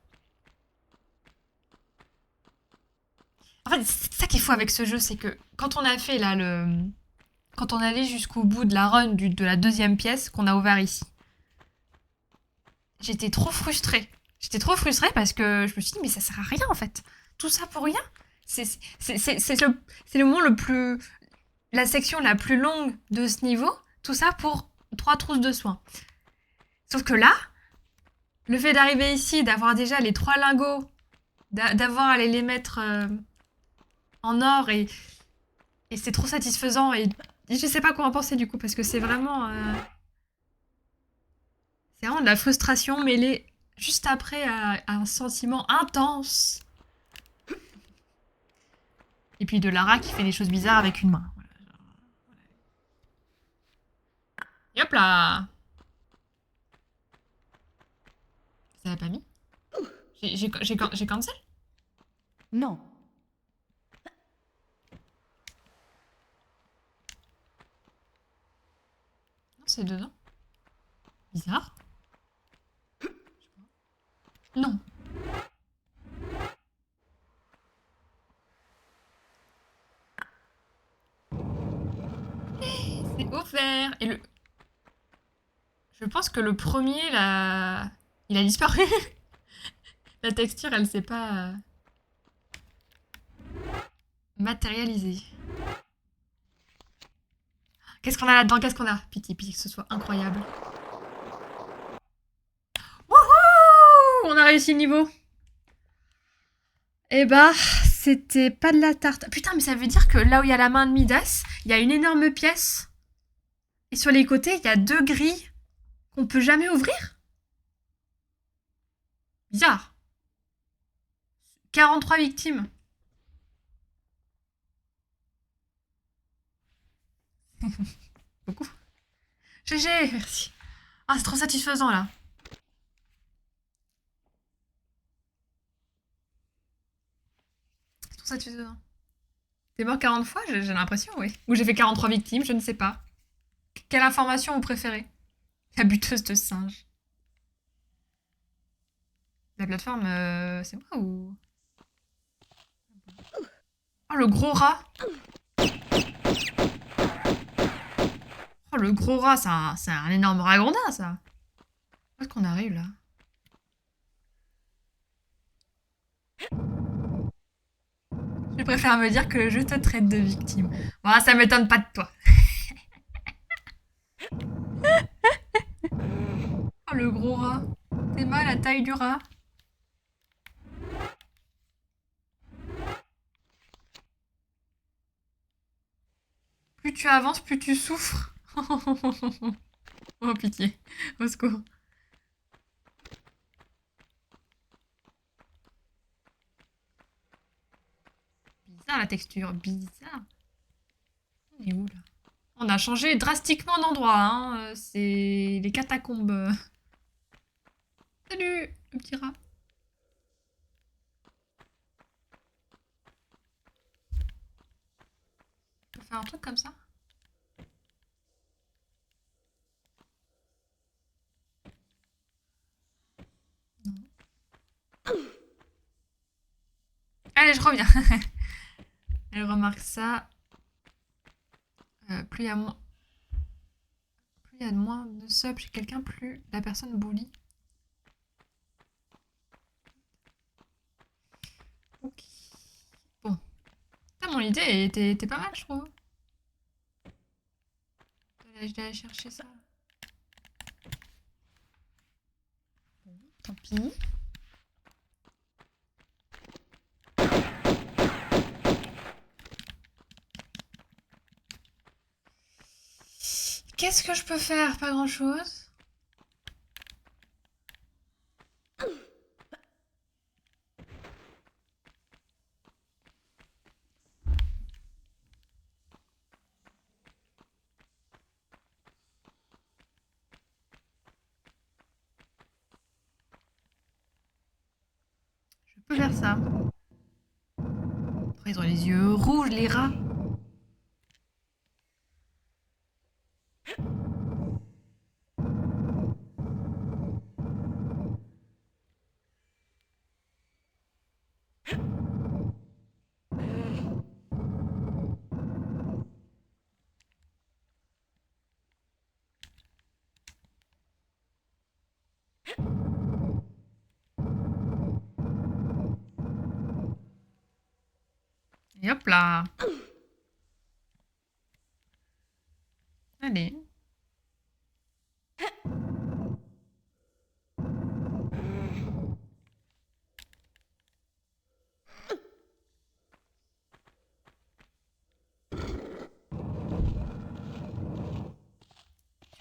En fait, c'est ça qui est fou avec ce jeu, c'est que quand on a fait là quand on allait jusqu'au bout de la run de la 2e pièce qu'on a ouvert ici, j'étais trop frustrée. J'étais trop frustrée parce que je me suis dit, mais ça sert à rien en fait. Tout ça pour rien. C'est le moment le plus... La section la plus longue de ce niveau. Tout ça pour 3 trousses de soins. Sauf que là, le fait d'arriver ici, d'avoir déjà les 3 lingots, d'avoir à les mettre en or et c'est trop satisfaisant et je sais pas quoi en penser du coup parce que c'est vraiment de la frustration mêlée juste après à un sentiment intense. Et puis de Lara qui fait des choses bizarres avec une main. Voilà. Et hop là! Ça l'a pas mis? J'ai cancel? Non. Non, c'est dedans. Bizarre. Non. C'est offert. Et le... Je pense que le premier, là... Il a disparu. La texture, elle s'est pas matérialisée. Qu'est-ce qu'on a là-dedans? Qu'est-ce qu'on a? Pitié, pitié que ce soit incroyable. Wouhou! On a réussi le niveau. Eh bah, c'était pas de la tarte. Putain, mais ça veut dire que là où il y a la main de Midas, il y a une énorme pièce. Et sur les côtés, il y a 2 grilles qu'on peut jamais ouvrir. Bizarre. 43 victimes. Beaucoup. GG, merci. Ah, c'est trop satisfaisant là. C'est trop satisfaisant. T'es mort 40 fois, j'ai l'impression, oui. Ou j'ai fait 43 victimes, je ne sais pas. Quelle information vous préférez? La buteuse de singe. La plateforme, c'est moi ou... Oh, le gros rat. Oh, le gros rat, c'est un énorme ragondin, ça. Où est-ce qu'on arrive, là? Je préfère me dire que le jeu te traite de victime. Bon, ça m'étonne pas de toi. Oh, le gros rat. T'es mal la taille du rat. Plus tu avances, plus tu souffres. Oh, pitié. Au secours. Bizarre la texture, bizarre. On est où là? On a changé drastiquement d'endroit, hein. C'est les catacombes. Salut, le petit rat. On peut faire un truc comme ça? Non. Allez, je reviens. Elle remarque ça. Plus il y a moins... Plus il y a de moins de subs chez quelqu'un, plus la personne bully. Ok. Bon. Putain, mon idée était pas mal, je trouve. Je vais aller chercher ça. Bon, tant pis. Qu'est-ce que je peux faire? Pas grand-chose. Je peux faire ça. Après, ils ont les yeux rouges, les rats. Et hop là. Allez. Je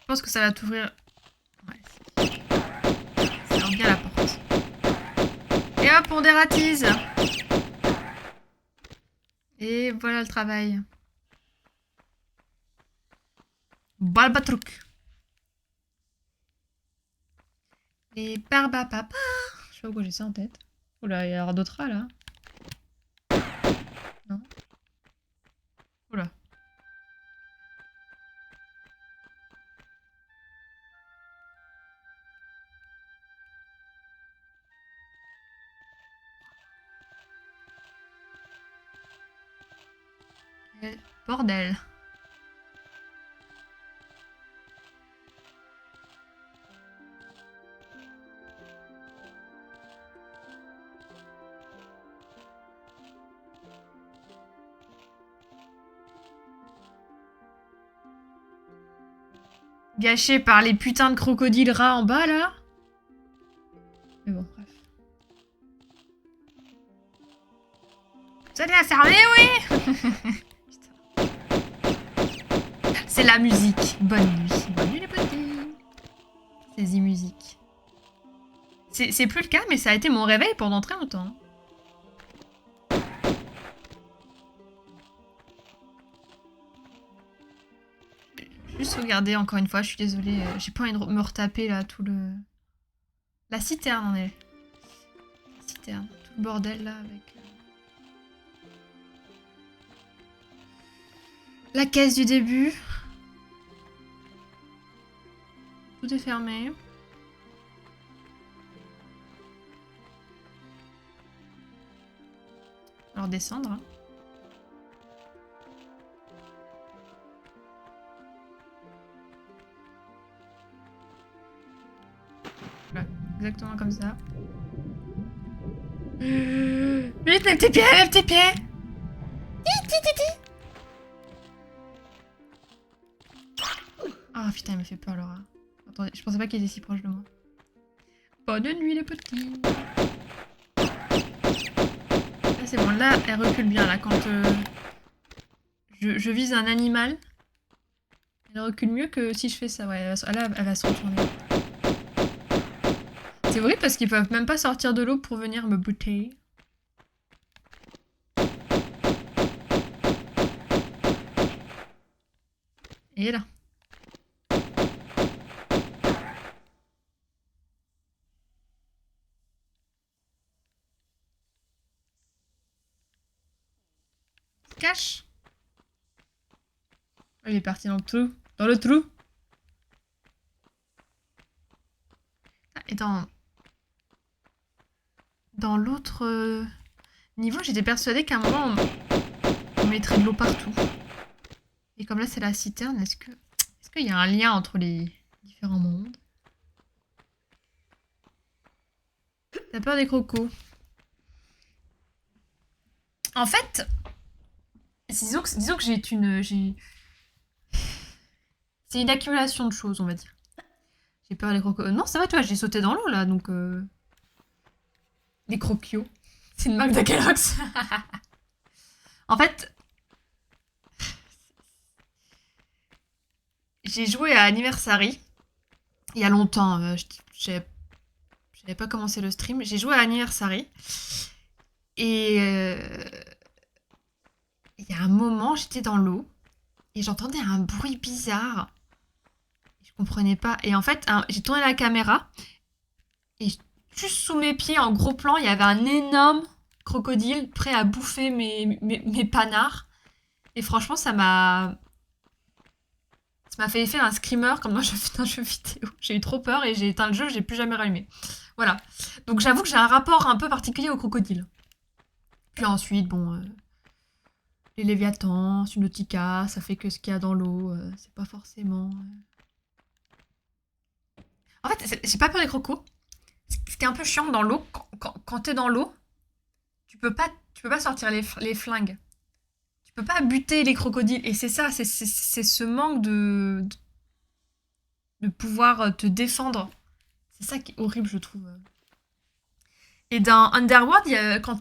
pense que ça va t'ouvrir... Ouais. Ça ouvre bien la porte. Et hop, on dératise. Et voilà le travail. Balbatruc. Et barbapapa. Je sais pas pourquoi j'ai ça en tête. Oula, il y a avoir d'autres rats là. Non. Oula. Quel bordel. Gâché par les putains de crocodiles rats en bas, là. Mais bon, bref. Vous allez la fermer, oui. C'est la musique. Bonne nuit. Bonne nuit, les petits. C'est The Music. C'est plus le cas, mais ça a été mon réveil pendant très longtemps. Juste regarder encore une fois, je suis désolée. J'ai pas envie de me retaper là tout le... La citerne en est. La citerne. Tout le bordel là avec... La caisse du début. Tout est fermé. Alors descendre. Hein. Voilà, exactement comme ça. Vite, lève tes pieds, lève tes pieds. Ah putain, il me fait peur, Laura. Attendez, je pensais pas qu'il était si proche de moi. Bonne nuit, les petits. Là, c'est bon, là, elle recule bien, là, quand je vise un animal. Elle recule mieux que si je fais ça, ouais. Là, elle va se retourner. C'est vrai parce qu'ils peuvent même pas sortir de l'eau pour venir me buter. Et là. Cache. Il est parti dans le trou. Dans le trou. Ah, et dans l'autre niveau, j'étais persuadée qu'à un moment, on mettrait de l'eau partout. Et comme là, c'est la citerne, est-ce qu'il y a un lien entre les différents mondes? T'as peur des crocos? En fait, disons que c'est une accumulation de choses, on va dire. J'ai peur des crocos. Non, ça va, tu vois, j'ai sauté dans l'eau, là, donc... Les croquios. C'est une marque de Kellogg's. En fait... J'ai joué à Anniversary. Il y a longtemps, j'avais pas commencé le stream. J'ai joué à Anniversary. Et... Il y a un moment, j'étais dans l'eau. Et j'entendais un bruit bizarre. Je comprenais pas. Et en fait, j'ai tourné la caméra. Et juste sous mes pieds, en gros plan, il y avait un énorme crocodile prêt à bouffer mes panards. Et franchement, ça m'a fait effet un screamer comme dans un jeu vidéo. J'ai eu trop peur et j'ai éteint le jeu, j'ai plus jamais rallumé. Voilà. Donc j'avoue que j'ai un rapport un peu particulier au crocodile. Puis ensuite, bon... les Léviathans, Subnautica, ça fait que ce qu'il y a dans l'eau, c'est pas forcément... En fait, j'ai pas peur des crocos. Ce qui est un peu chiant dans l'eau, quand t'es dans l'eau, tu peux pas sortir les flingues. Tu peux pas buter les crocodiles. Et c'est ça, c'est ce manque de pouvoir te défendre. C'est ça qui est horrible, je trouve. Et dans Underworld, quand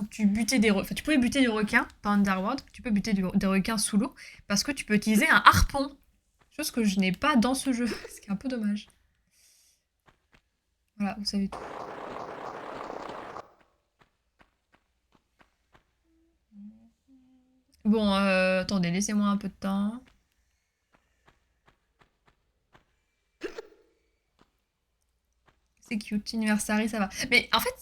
tu butais des requins, tu pouvais buter des requins dans Underworld, tu peux buter des requins sous l'eau, parce que tu peux utiliser un harpon. Chose que je n'ai pas dans ce jeu, ce qui est un peu dommage. Voilà, vous savez tout. Bon, attendez, laissez-moi un peu de temps. C'est cute, Anniversary, ça va. Mais en fait,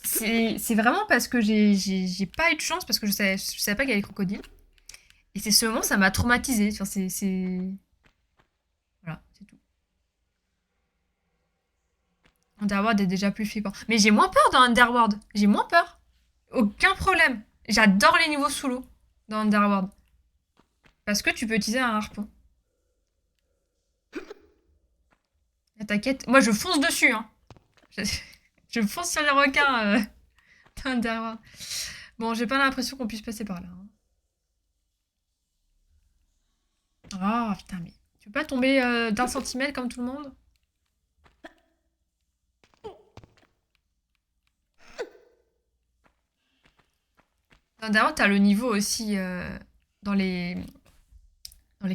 c'est vraiment parce que j'ai pas eu de chance, parce que je savais pas qu'il y avait des crocodiles. Et c'est ce moment, ça m'a traumatisée. Enfin, voilà, c'est tout. Underworld est déjà plus flippant. Mais j'ai moins peur dans Underworld. J'ai moins peur. Aucun problème. J'adore les niveaux sous l'eau dans Underworld. Parce que tu peux utiliser un harpon. T'inquiète. Moi, je fonce dessus, hein. Je fonce sur les requins dans Underworld. Bon, j'ai pas l'impression qu'on puisse passer par là. Ah, putain, mais Tu veux pas tomber d'un centimètre comme tout le monde? D'ailleurs, t'as le niveau aussi dans les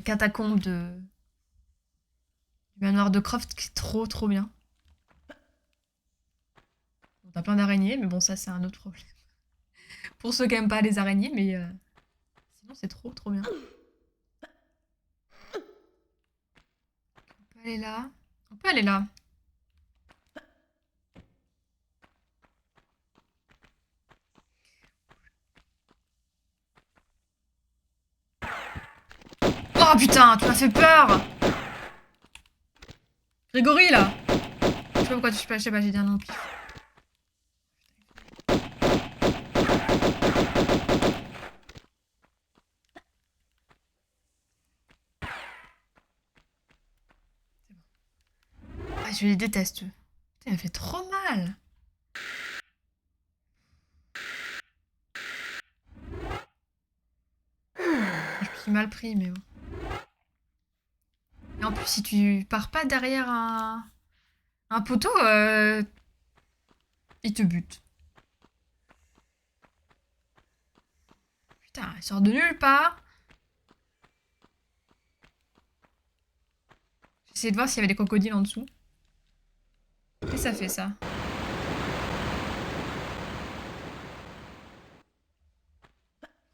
catacombes du manoir de Croft qui est trop bien. Bon, t'as plein d'araignées, mais bon, ça c'est un autre problème. Pour ceux qui aiment pas les araignées, mais sinon c'est trop bien. On peut aller là. On peut aller là. Oh putain, tu m'as fait peur! Grégory là! Je sais pas pourquoi je sais pas, j'ai dit un nom pif. Ah, je les déteste. Putain, il m'a fait trop mal! Je me suis mal pris, mais bon. Et en plus, si tu pars pas derrière un poteau, il te bute. Putain, il sort de nulle part. J'essaie de voir s'il y avait des crocodiles en dessous. Et ça fait ça.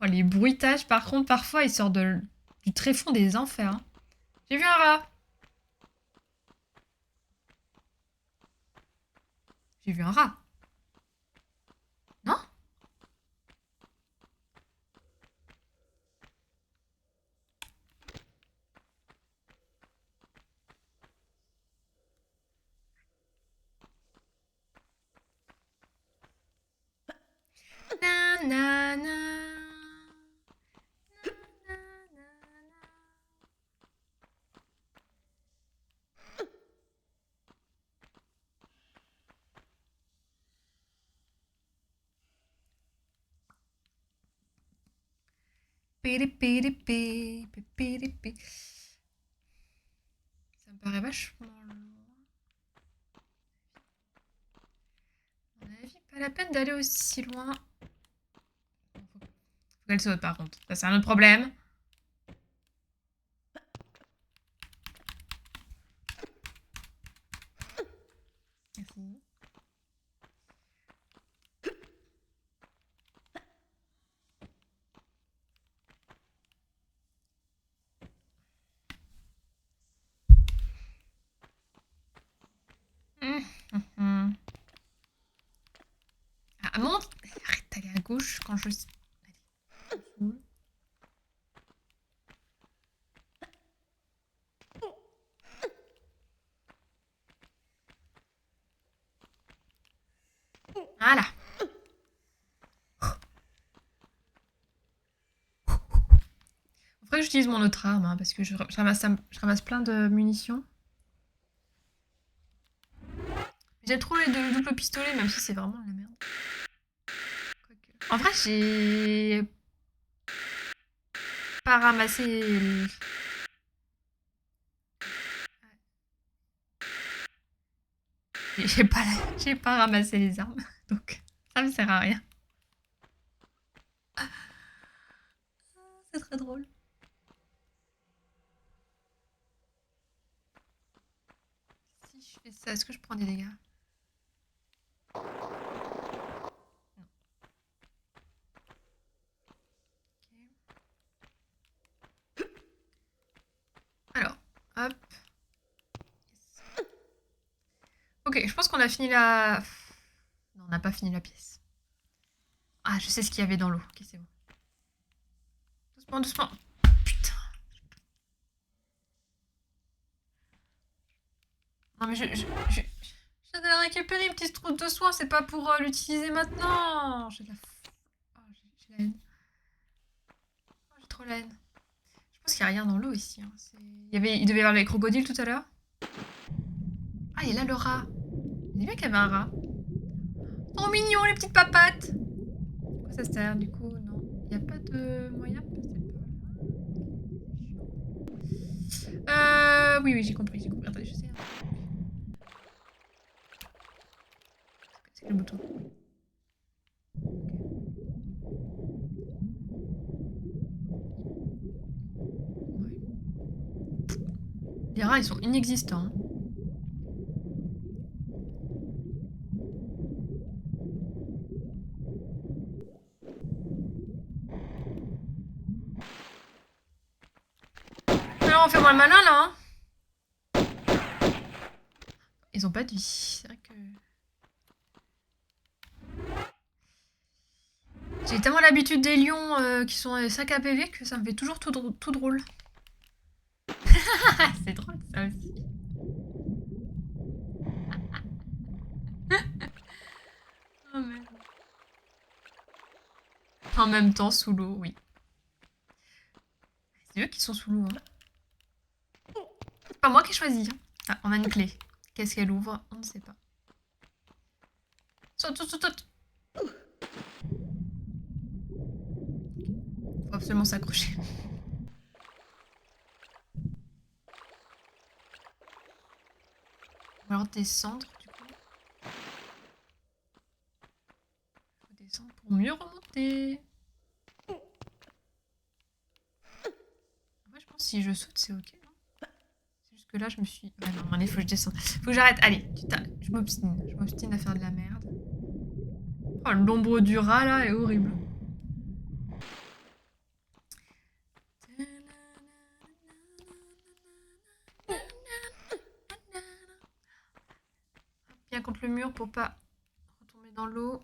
Oh, les bruitages, par contre, parfois, ils sortent du tréfonds des enfers. Hein. J'ai vu un rat. J'ai vu un rat. Non? Na, na, na. Ça me paraît vachement loin. À mon avis, pas la peine d'aller aussi loin. Faut qu'elle saute par contre. Ça, c'est un autre problème. Merci. Ah, monte! Arrête d'aller à gauche quand je... Allez. Voilà. Faudrait que j'utilise mon autre arme, hein, parce que je ramasse plein de munitions. J'aime trop les doubles pistolets, même si c'est vraiment de la merde. Quoique. En vrai, j'ai pas ramassé... J'ai pas ramassé les armes, donc ça me sert à rien. C'est très drôle. Si je fais ça, est-ce que je prends des dégâts? Non. Okay. Alors, hop. Yes. Ok, je pense qu'on a fini la... Non, on n'a pas fini la pièce. Ah, je sais ce qu'il y avait dans l'eau. Ok, c'est bon. Doucement, doucement. Putain. Non, mais je dois récupérer une petite trousse de soins, c'est pas pour l'utiliser maintenant. J'ai de la... Oh, j'ai la haine. Oh, j'ai trop la haine. Je pense qu'il n'y a rien dans l'eau ici. Hein. Il devait y avoir les crocodiles tout à l'heure. Ah, il est là le rat. J'ai bien qu'il y avait un rat. Trop mignon, les petites papates. Quoi ça sert du coup? Non. Il n'y a pas de moyen de passer par là. oui, oui, j'ai compris, j'ai compris. Attendez, je sais. C'est le bouton. Ouais. Les rats, ils sont inexistants. Hein. Alors, on fait moins le malin, là. Hein. Ils ont pas de vie. C'est vrai que... J'ai tellement l'habitude des lions qui sont 5 APV que ça me fait toujours tout drôle. C'est drôle, ça aussi. Oh merde. En même temps, sous l'eau, oui. C'est eux qui sont sous l'eau. Hein. C'est pas moi qui ai choisi. Hein. Ah, on a une clé. Qu'est-ce qu'elle ouvre? On ne sait pas. Saute, saute, saute, saute. Faut absolument s'accrocher. Ou alors descendre, du coup. Faut descendre pour mieux remonter. Moi, je pense que si je saute, c'est ok. C'est juste que là, je me suis... Ah non, allez, faut que je descende. Faut que j'arrête. Allez, je m'obstine. Je m'obstine à faire de la merde. Oh, l'ombre du rat, là, est horrible. Bien contre le mur pour pas retomber dans l'eau.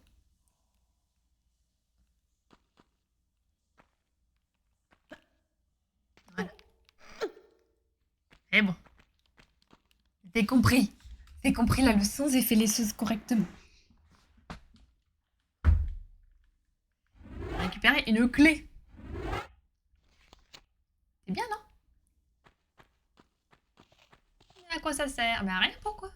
Voilà. Et bon. T'as compris. T'as compris la leçon, j'ai fait les choses correctement. Récupérer une clé. C'est bien, non? Mais à quoi ça sert? Ben rien, pourquoi?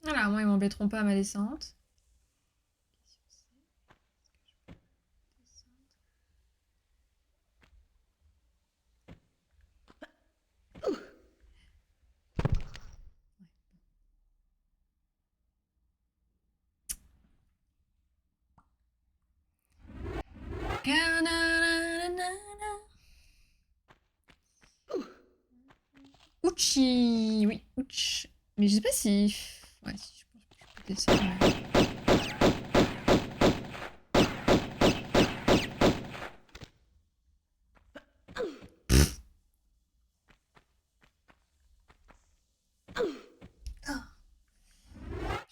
Voilà, moi ils m'embêteront pas à ma descente. Ouchi, oui, ouch. Mais je sais pas si... Ouais, si, je pense que je peux descendre.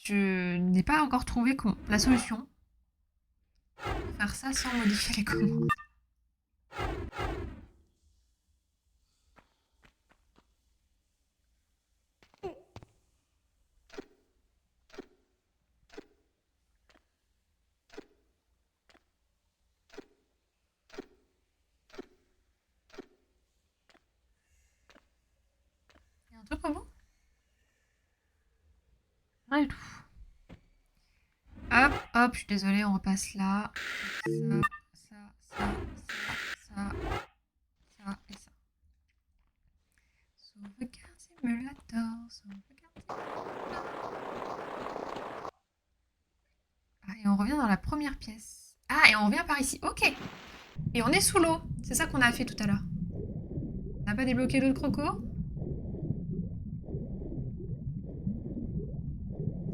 Je n'ai pas encore trouvé la solution pour faire ça sans modifier les commandes. Il y a un truc au bout? Rien du tout. Hop, hop, je suis désolée, on repasse là. Ça et ça. Sauvegarde simulator, sauvegarde simulator. Ah, et on revient dans la première pièce. Ah, et on revient par ici, ok. Et on est sous l'eau, c'est ça qu'on a fait tout à l'heure. On n'a pas débloqué l'eau de croco?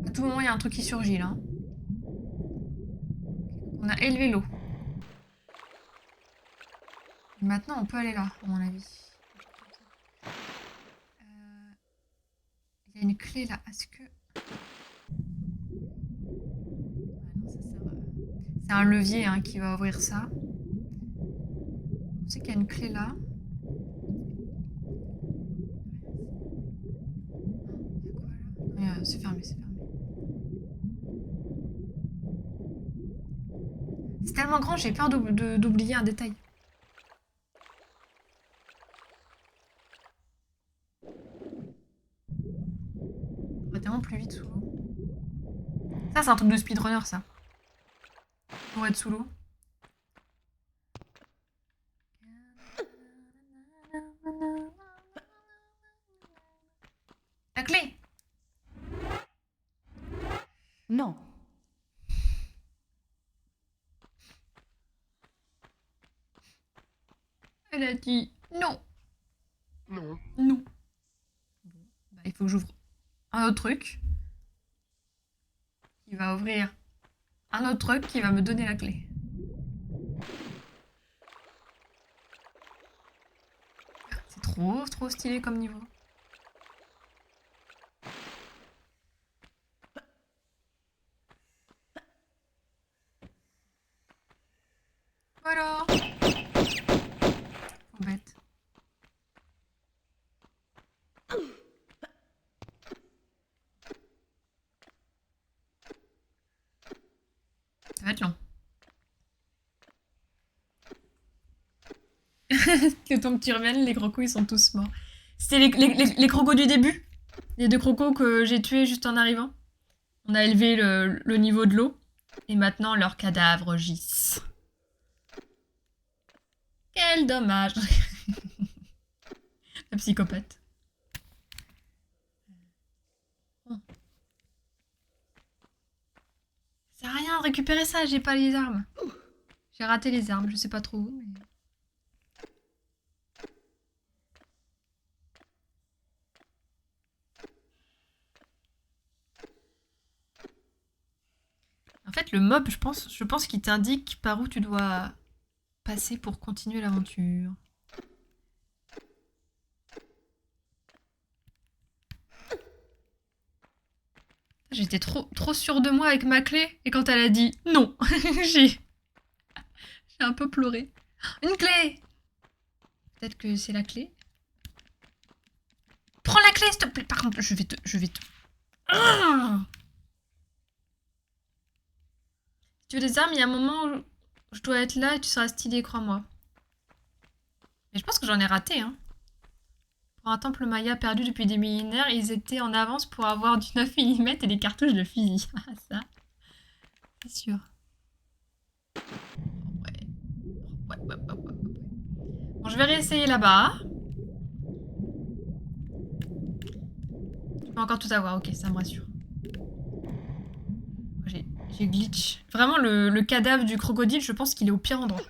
À tout moment, il y a un truc qui surgit là. On a élevé l'eau. Maintenant, on peut aller là, à mon avis. Il y a une clé là. Est-ce que... Ouais, non, ça sert... C'est un levier hein, qui va ouvrir ça. On sait qu'il y a une clé là. Il y a quoi là? C'est fermé, c'est fermé. C'est tellement grand, j'ai peur d'oublier un détail. vraiment plus vite sous l'eau. Ça, c'est un truc de speedrunner, ça. Pour être sous l'eau. La clé! Non. Elle a dit non. Non. Non. Bon, bah, il faut que j'ouvre un autre truc. Qui va ouvrir un autre truc qui va me donner la clé. C'est trop stylé comme niveau. Voilà. Trop bête. Ça va être long. Le temps que tu reviennes, les crocos ils sont tous morts. C'était les crocos du début. Les 2 crocos que j'ai tués juste en arrivant. On a élevé le niveau de l'eau. Et maintenant leurs cadavres gisent. Quel dommage. La psychopathe. Bon. Ça sert à rien de récupérer ça, j'ai pas les armes. J'ai raté les armes, je sais pas trop où, mais... En fait, le mob, je pense qu'il t'indique par où tu dois passer pour continuer l'aventure. J'étais trop sûre de moi avec ma clé, et quand elle a dit non, j'ai un peu pleuré. Une clé! Peut-être que c'est la clé. Prends la clé, s'il te plaît. Par contre, je vais te... Ah, si tu veux des armes, il y a un moment où je dois être là et tu seras stylé, crois-moi. Mais je pense que j'en ai raté, hein. Pour un temple maya perdu depuis des millénaires, ils étaient en avance pour avoir du 9 mm et des cartouches de fusil. Ah, ça, c'est sûr. Ouais. Bon, je vais réessayer là-bas. Je peux encore tout avoir, ok, ça me rassure. J'ai glitch. Vraiment, le cadavre du crocodile, je pense qu'il est au pire endroit.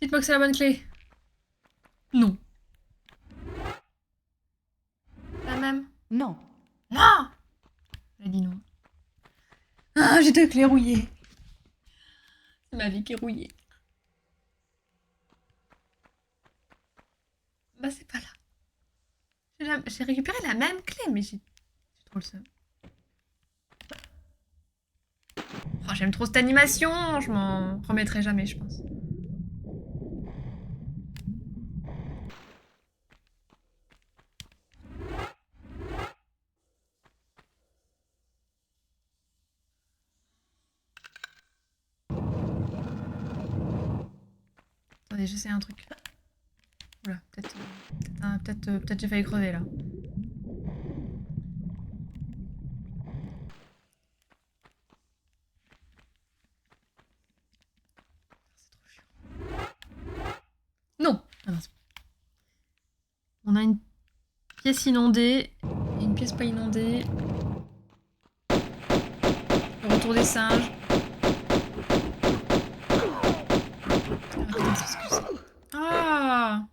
Dites-moi que c'est la bonne clé. Non. La même. Non. Non! Elle a dit non. Ah, j'ai 2 clés rouillées. C'est ma vie qui est rouillée. Bah, c'est pas là. J'ai récupéré la même clé, mais j'ai trop le seum. Oh, j'aime trop cette animation, je m'en remettrai jamais, je pense. Attendez, j'essaie un truc. Oula, peut-être j'ai failli crever là. Non! Ah mince. On a une pièce inondée et une pièce pas inondée. Le retour des singes. Ah, putain, c'est ce que c'est. Ah!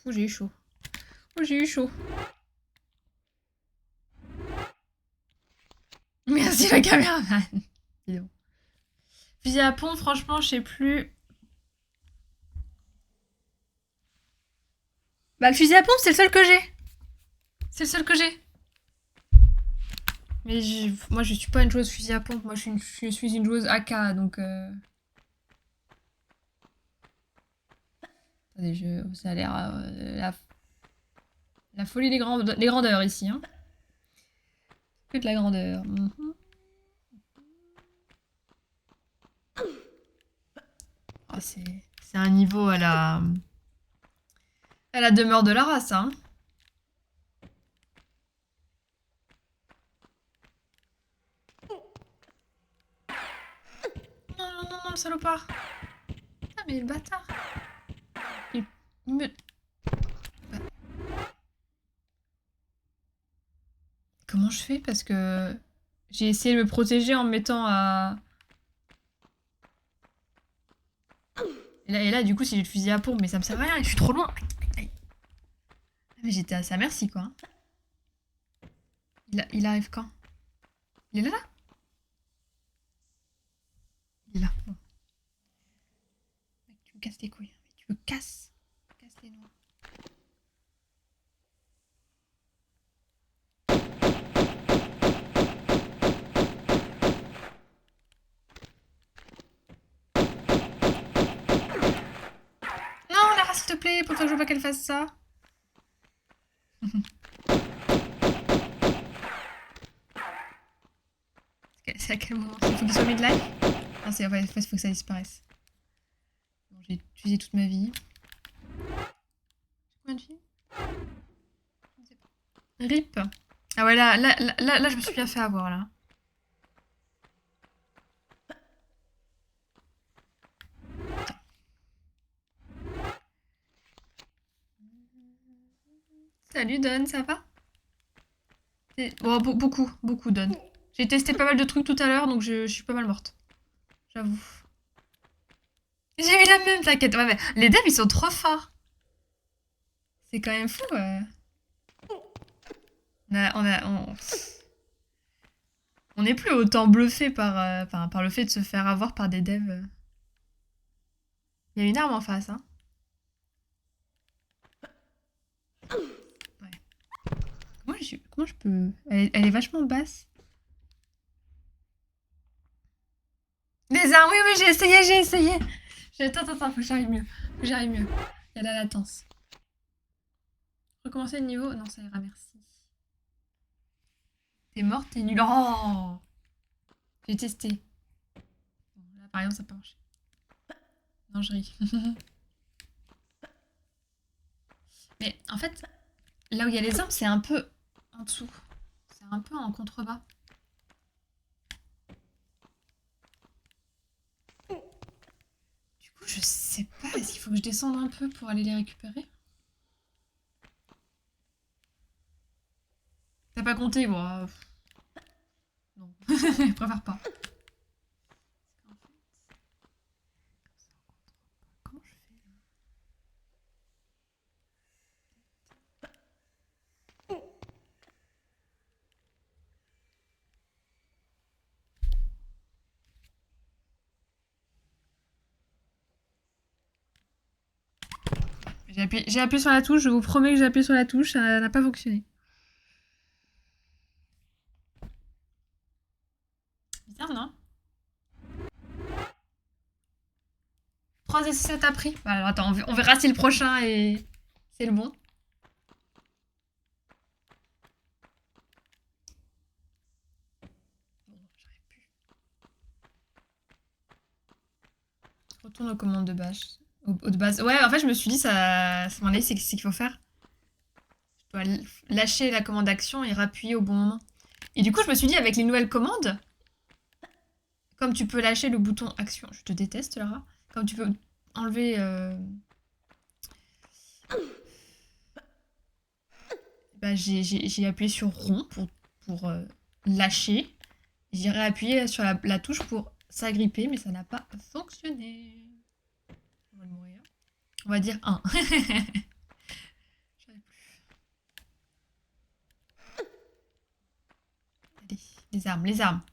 Oh, j'ai eu chaud. Oh, j'ai eu chaud. Merci le caméraman. Dis donc. Fusil à pompe, franchement, je sais plus. Bah, le fusil à pompe, c'est le seul que j'ai. C'est le seul que j'ai. Mais moi, je suis pas une joueuse fusil à pompe. Moi, je suis une joueuse AK, donc... Attendez, ça a l'air... la folie des grandeurs ici, hein. Que de la grandeur. Mhm. Oh, c'est un niveau à la demeure de la race, hein. Non, non, non, non, salopard. Ah, mais le bâtard. Il me... Comment je fais? Parce que j'ai essayé de me protéger en me mettant à... Et là, du coup, si j'ai le fusil à pompe, mais ça me sert à rien, je suis trop loin. Aïe. Mais j'étais à sa merci, quoi. Il arrive quand? Il est là? Il est là. Bon. Mec, tu me casses les couilles. Tu me casses. Casse les noix. Non, Lara, s'il te plaît, pour que je veux pas qu'elle fasse ça. C'est à quel moment? Il faut qu'il soit mid-life? Ah, c'est ouais, il faut que ça disparaisse. Bon, j'ai utilisé toute ma vie. Combien de vie? Je ne sais pas. RIP. Ah ouais, là, je me suis bien fait avoir, là. Salut Don, ça va? Oh, beaucoup Don. J'ai testé pas mal de trucs tout à l'heure, donc je suis pas mal morte. J'avoue. J'ai eu la même, t'inquiète. Ouais, mais les devs, ils sont trop forts. C'est quand même fou. On n'est plus autant bluffé par le fait de se faire avoir par des devs. Il y a une arme en face, hein. Ouais. Comment je peux... Elle est vachement basse. Les armes, oui, oui, j'ai essayé. Attends, faut que j'arrive mieux. Il y a la latence. Recommencer le niveau? Non, ça ira, merci. T'es morte, t'es nulle. Oh! J'ai testé. Bon, là, par exemple, ça peut marcher. Non, je ris. Mais en fait, là où il y a les armes, c'est un peu en dessous. C'est un peu en contrebas. Du coup, je sais pas. Est-ce qu'il faut que je descende un peu pour aller les récupérer? T'as pas compté, bon. Non, je préfère pas. Comment je fais là? J'ai appuyé sur la touche, je vous promets que j'ai appuyé sur la touche, ça n'a pas fonctionné. Bizarre, non? 3 et 7 a pris. Bah, alors attends, on verra si le prochain est... c'est le bon. Bon, j'arrive plus. Je retourne aux commandes de base. De base. Ouais, en fait, je me suis dit, ça m'en est, c'est qu'il faut faire. Je dois lâcher la commande action et rappuyer au bon moment. Et du coup, je me suis dit, avec les nouvelles commandes, comme tu peux lâcher le bouton action, je te déteste, Lara, comme tu peux enlever... Bah, j'ai appuyé sur rond pour lâcher. J'ai réappuyé sur la touche pour s'agripper, mais ça n'a pas fonctionné. On va mourir. On va dire 1. J'arrive plus. Allez, les armes, les armes.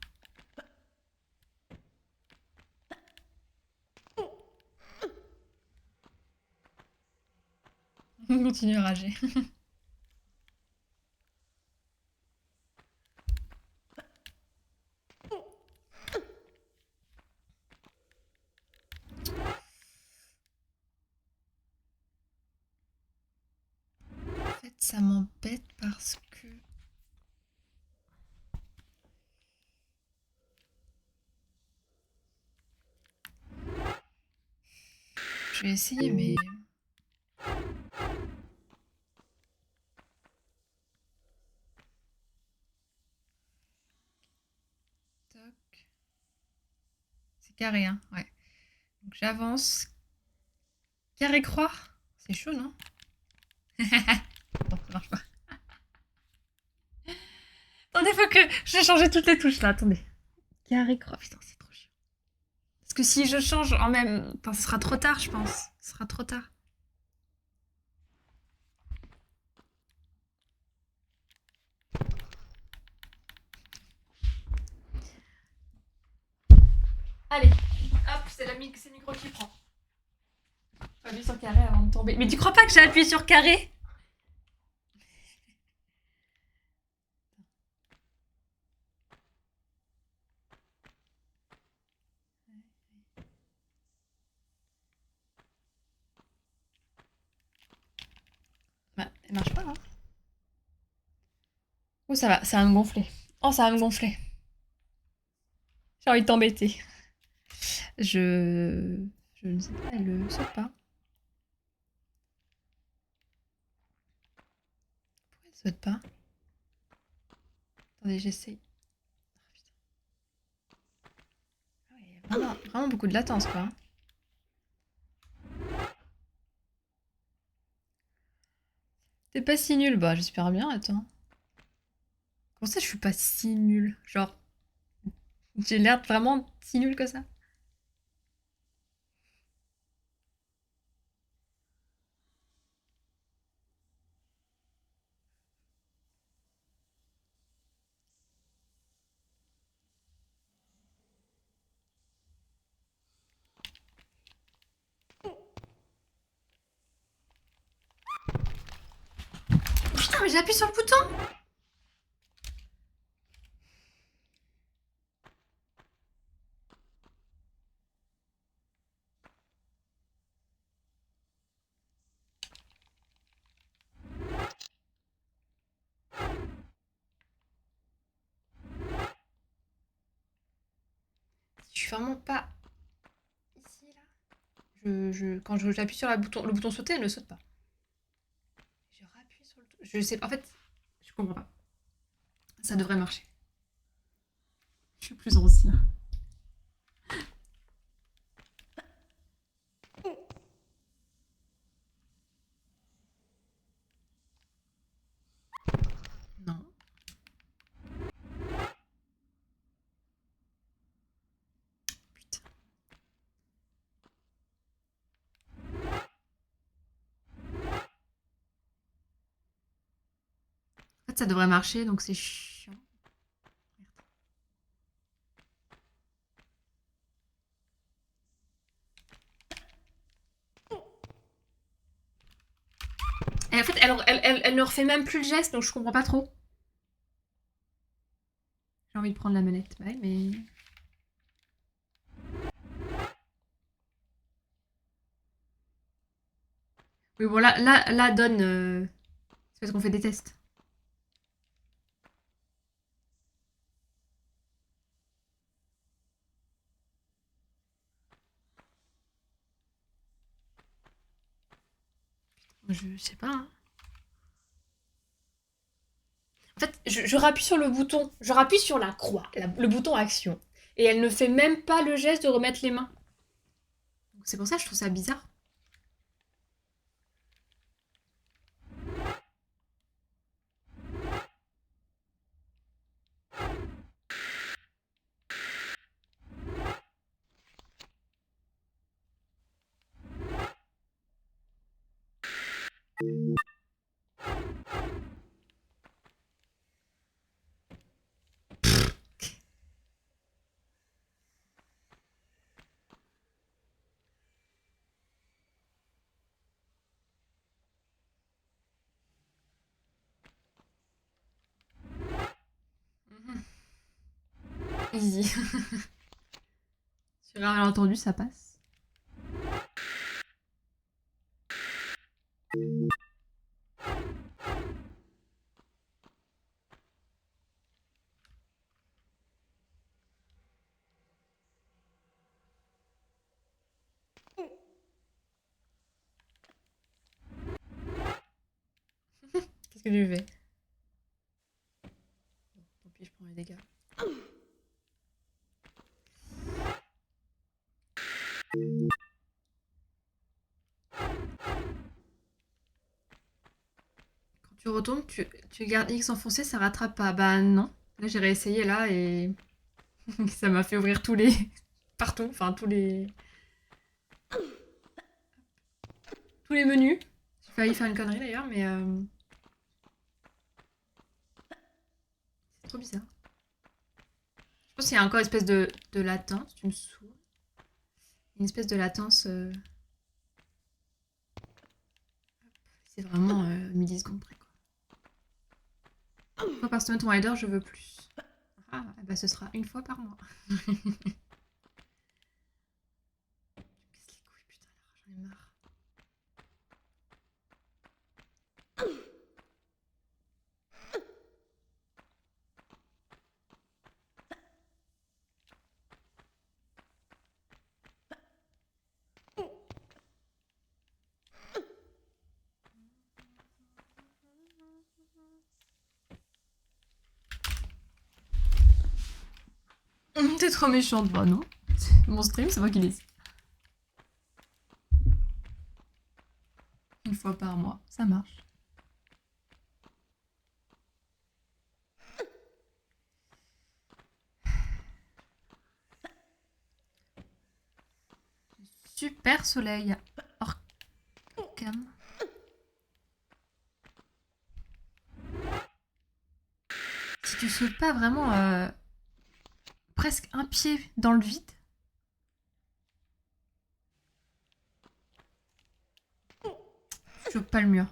On continue à rager. En fait, ça m'embête parce que... Je vais essayer, mais... Toc. C'est carré, hein, ouais. Donc j'avance. Carré croix. C'est chaud, non? Bon, ça marche pas. Attendez, faut que je change toutes les touches là, attendez. Carré croix, putain, c'est trop chiant. Parce que si je change en même... Enfin, ce sera trop tard, je pense. Ce sera trop tard. Allez, hop, c'est le micro qui prend. Faut appuyer sur carré avant de tomber. Mais tu crois pas que j'ai appuyé sur carré? Bah, elle marche pas, hein. Oh, ça va me gonfler. Oh, ça va me gonfler. J'ai envie de t'embêter. Je ne sais pas, elle saute pas. Pourquoi elle saute pas? Attendez, j'essaye. Ah ouais, vraiment, vraiment beaucoup de latence, quoi. T'es pas si nul. Bah, j'espère bien, attends. Comment ça, je suis pas si nulle? Genre, j'ai l'air vraiment si nulle que ça? Putain, mais j'appuie sur le bouton! Je suis vraiment pas ici, là. Quand j'appuie sur le bouton sauter, elle ne saute pas. Je rappuie sur le... Je sais pas. En fait, je comprends pas. Ça devrait marcher. Je suis plus ancienne. Non. Putain. En fait, ça devrait marcher, donc c'est chiant. Et en fait, elle ne refait même plus le geste, donc je comprends pas trop. J'ai envie de prendre la manette, ouais, mais... Oui, bon, là donne... C'est parce qu'on fait des tests. Je sais pas, hein. En fait, je rappuie sur le bouton. Je rappuie sur la croix, le bouton action. Et elle ne fait même pas le geste de remettre les mains. C'est pour ça que je trouve ça bizarre. Easy. Sur un malentendu, ça passe. Qu'est-ce que tu fais? Bon, tant pis, je prends les dégâts. Quand tu retournes, tu gardes X enfoncé, ça rattrape pas. Bah non. Là, j'ai réessayé là et ça m'a fait ouvrir tous les... partout, enfin tous les... tous les menus. J'ai failli faire une connerie d'ailleurs, mais... c'est trop bizarre. Je pense qu'il y a encore une espèce de latence. Tu me saoules. Une espèce de latence... C'est vraiment millisecondes près, quoi. Une fois par semaine, ton rider, je veux plus. Ah, bah ce sera une fois par mois. Tu me casses les couilles, putain, là, j'en ai marre. T'es trop méchante, bah non. Mon stream, c'est moi qui décide. Une fois par mois, ça marche. Super soleil. Orcam. Si tu sautes pas vraiment presque un pied dans le vide. Je chope pas le mur.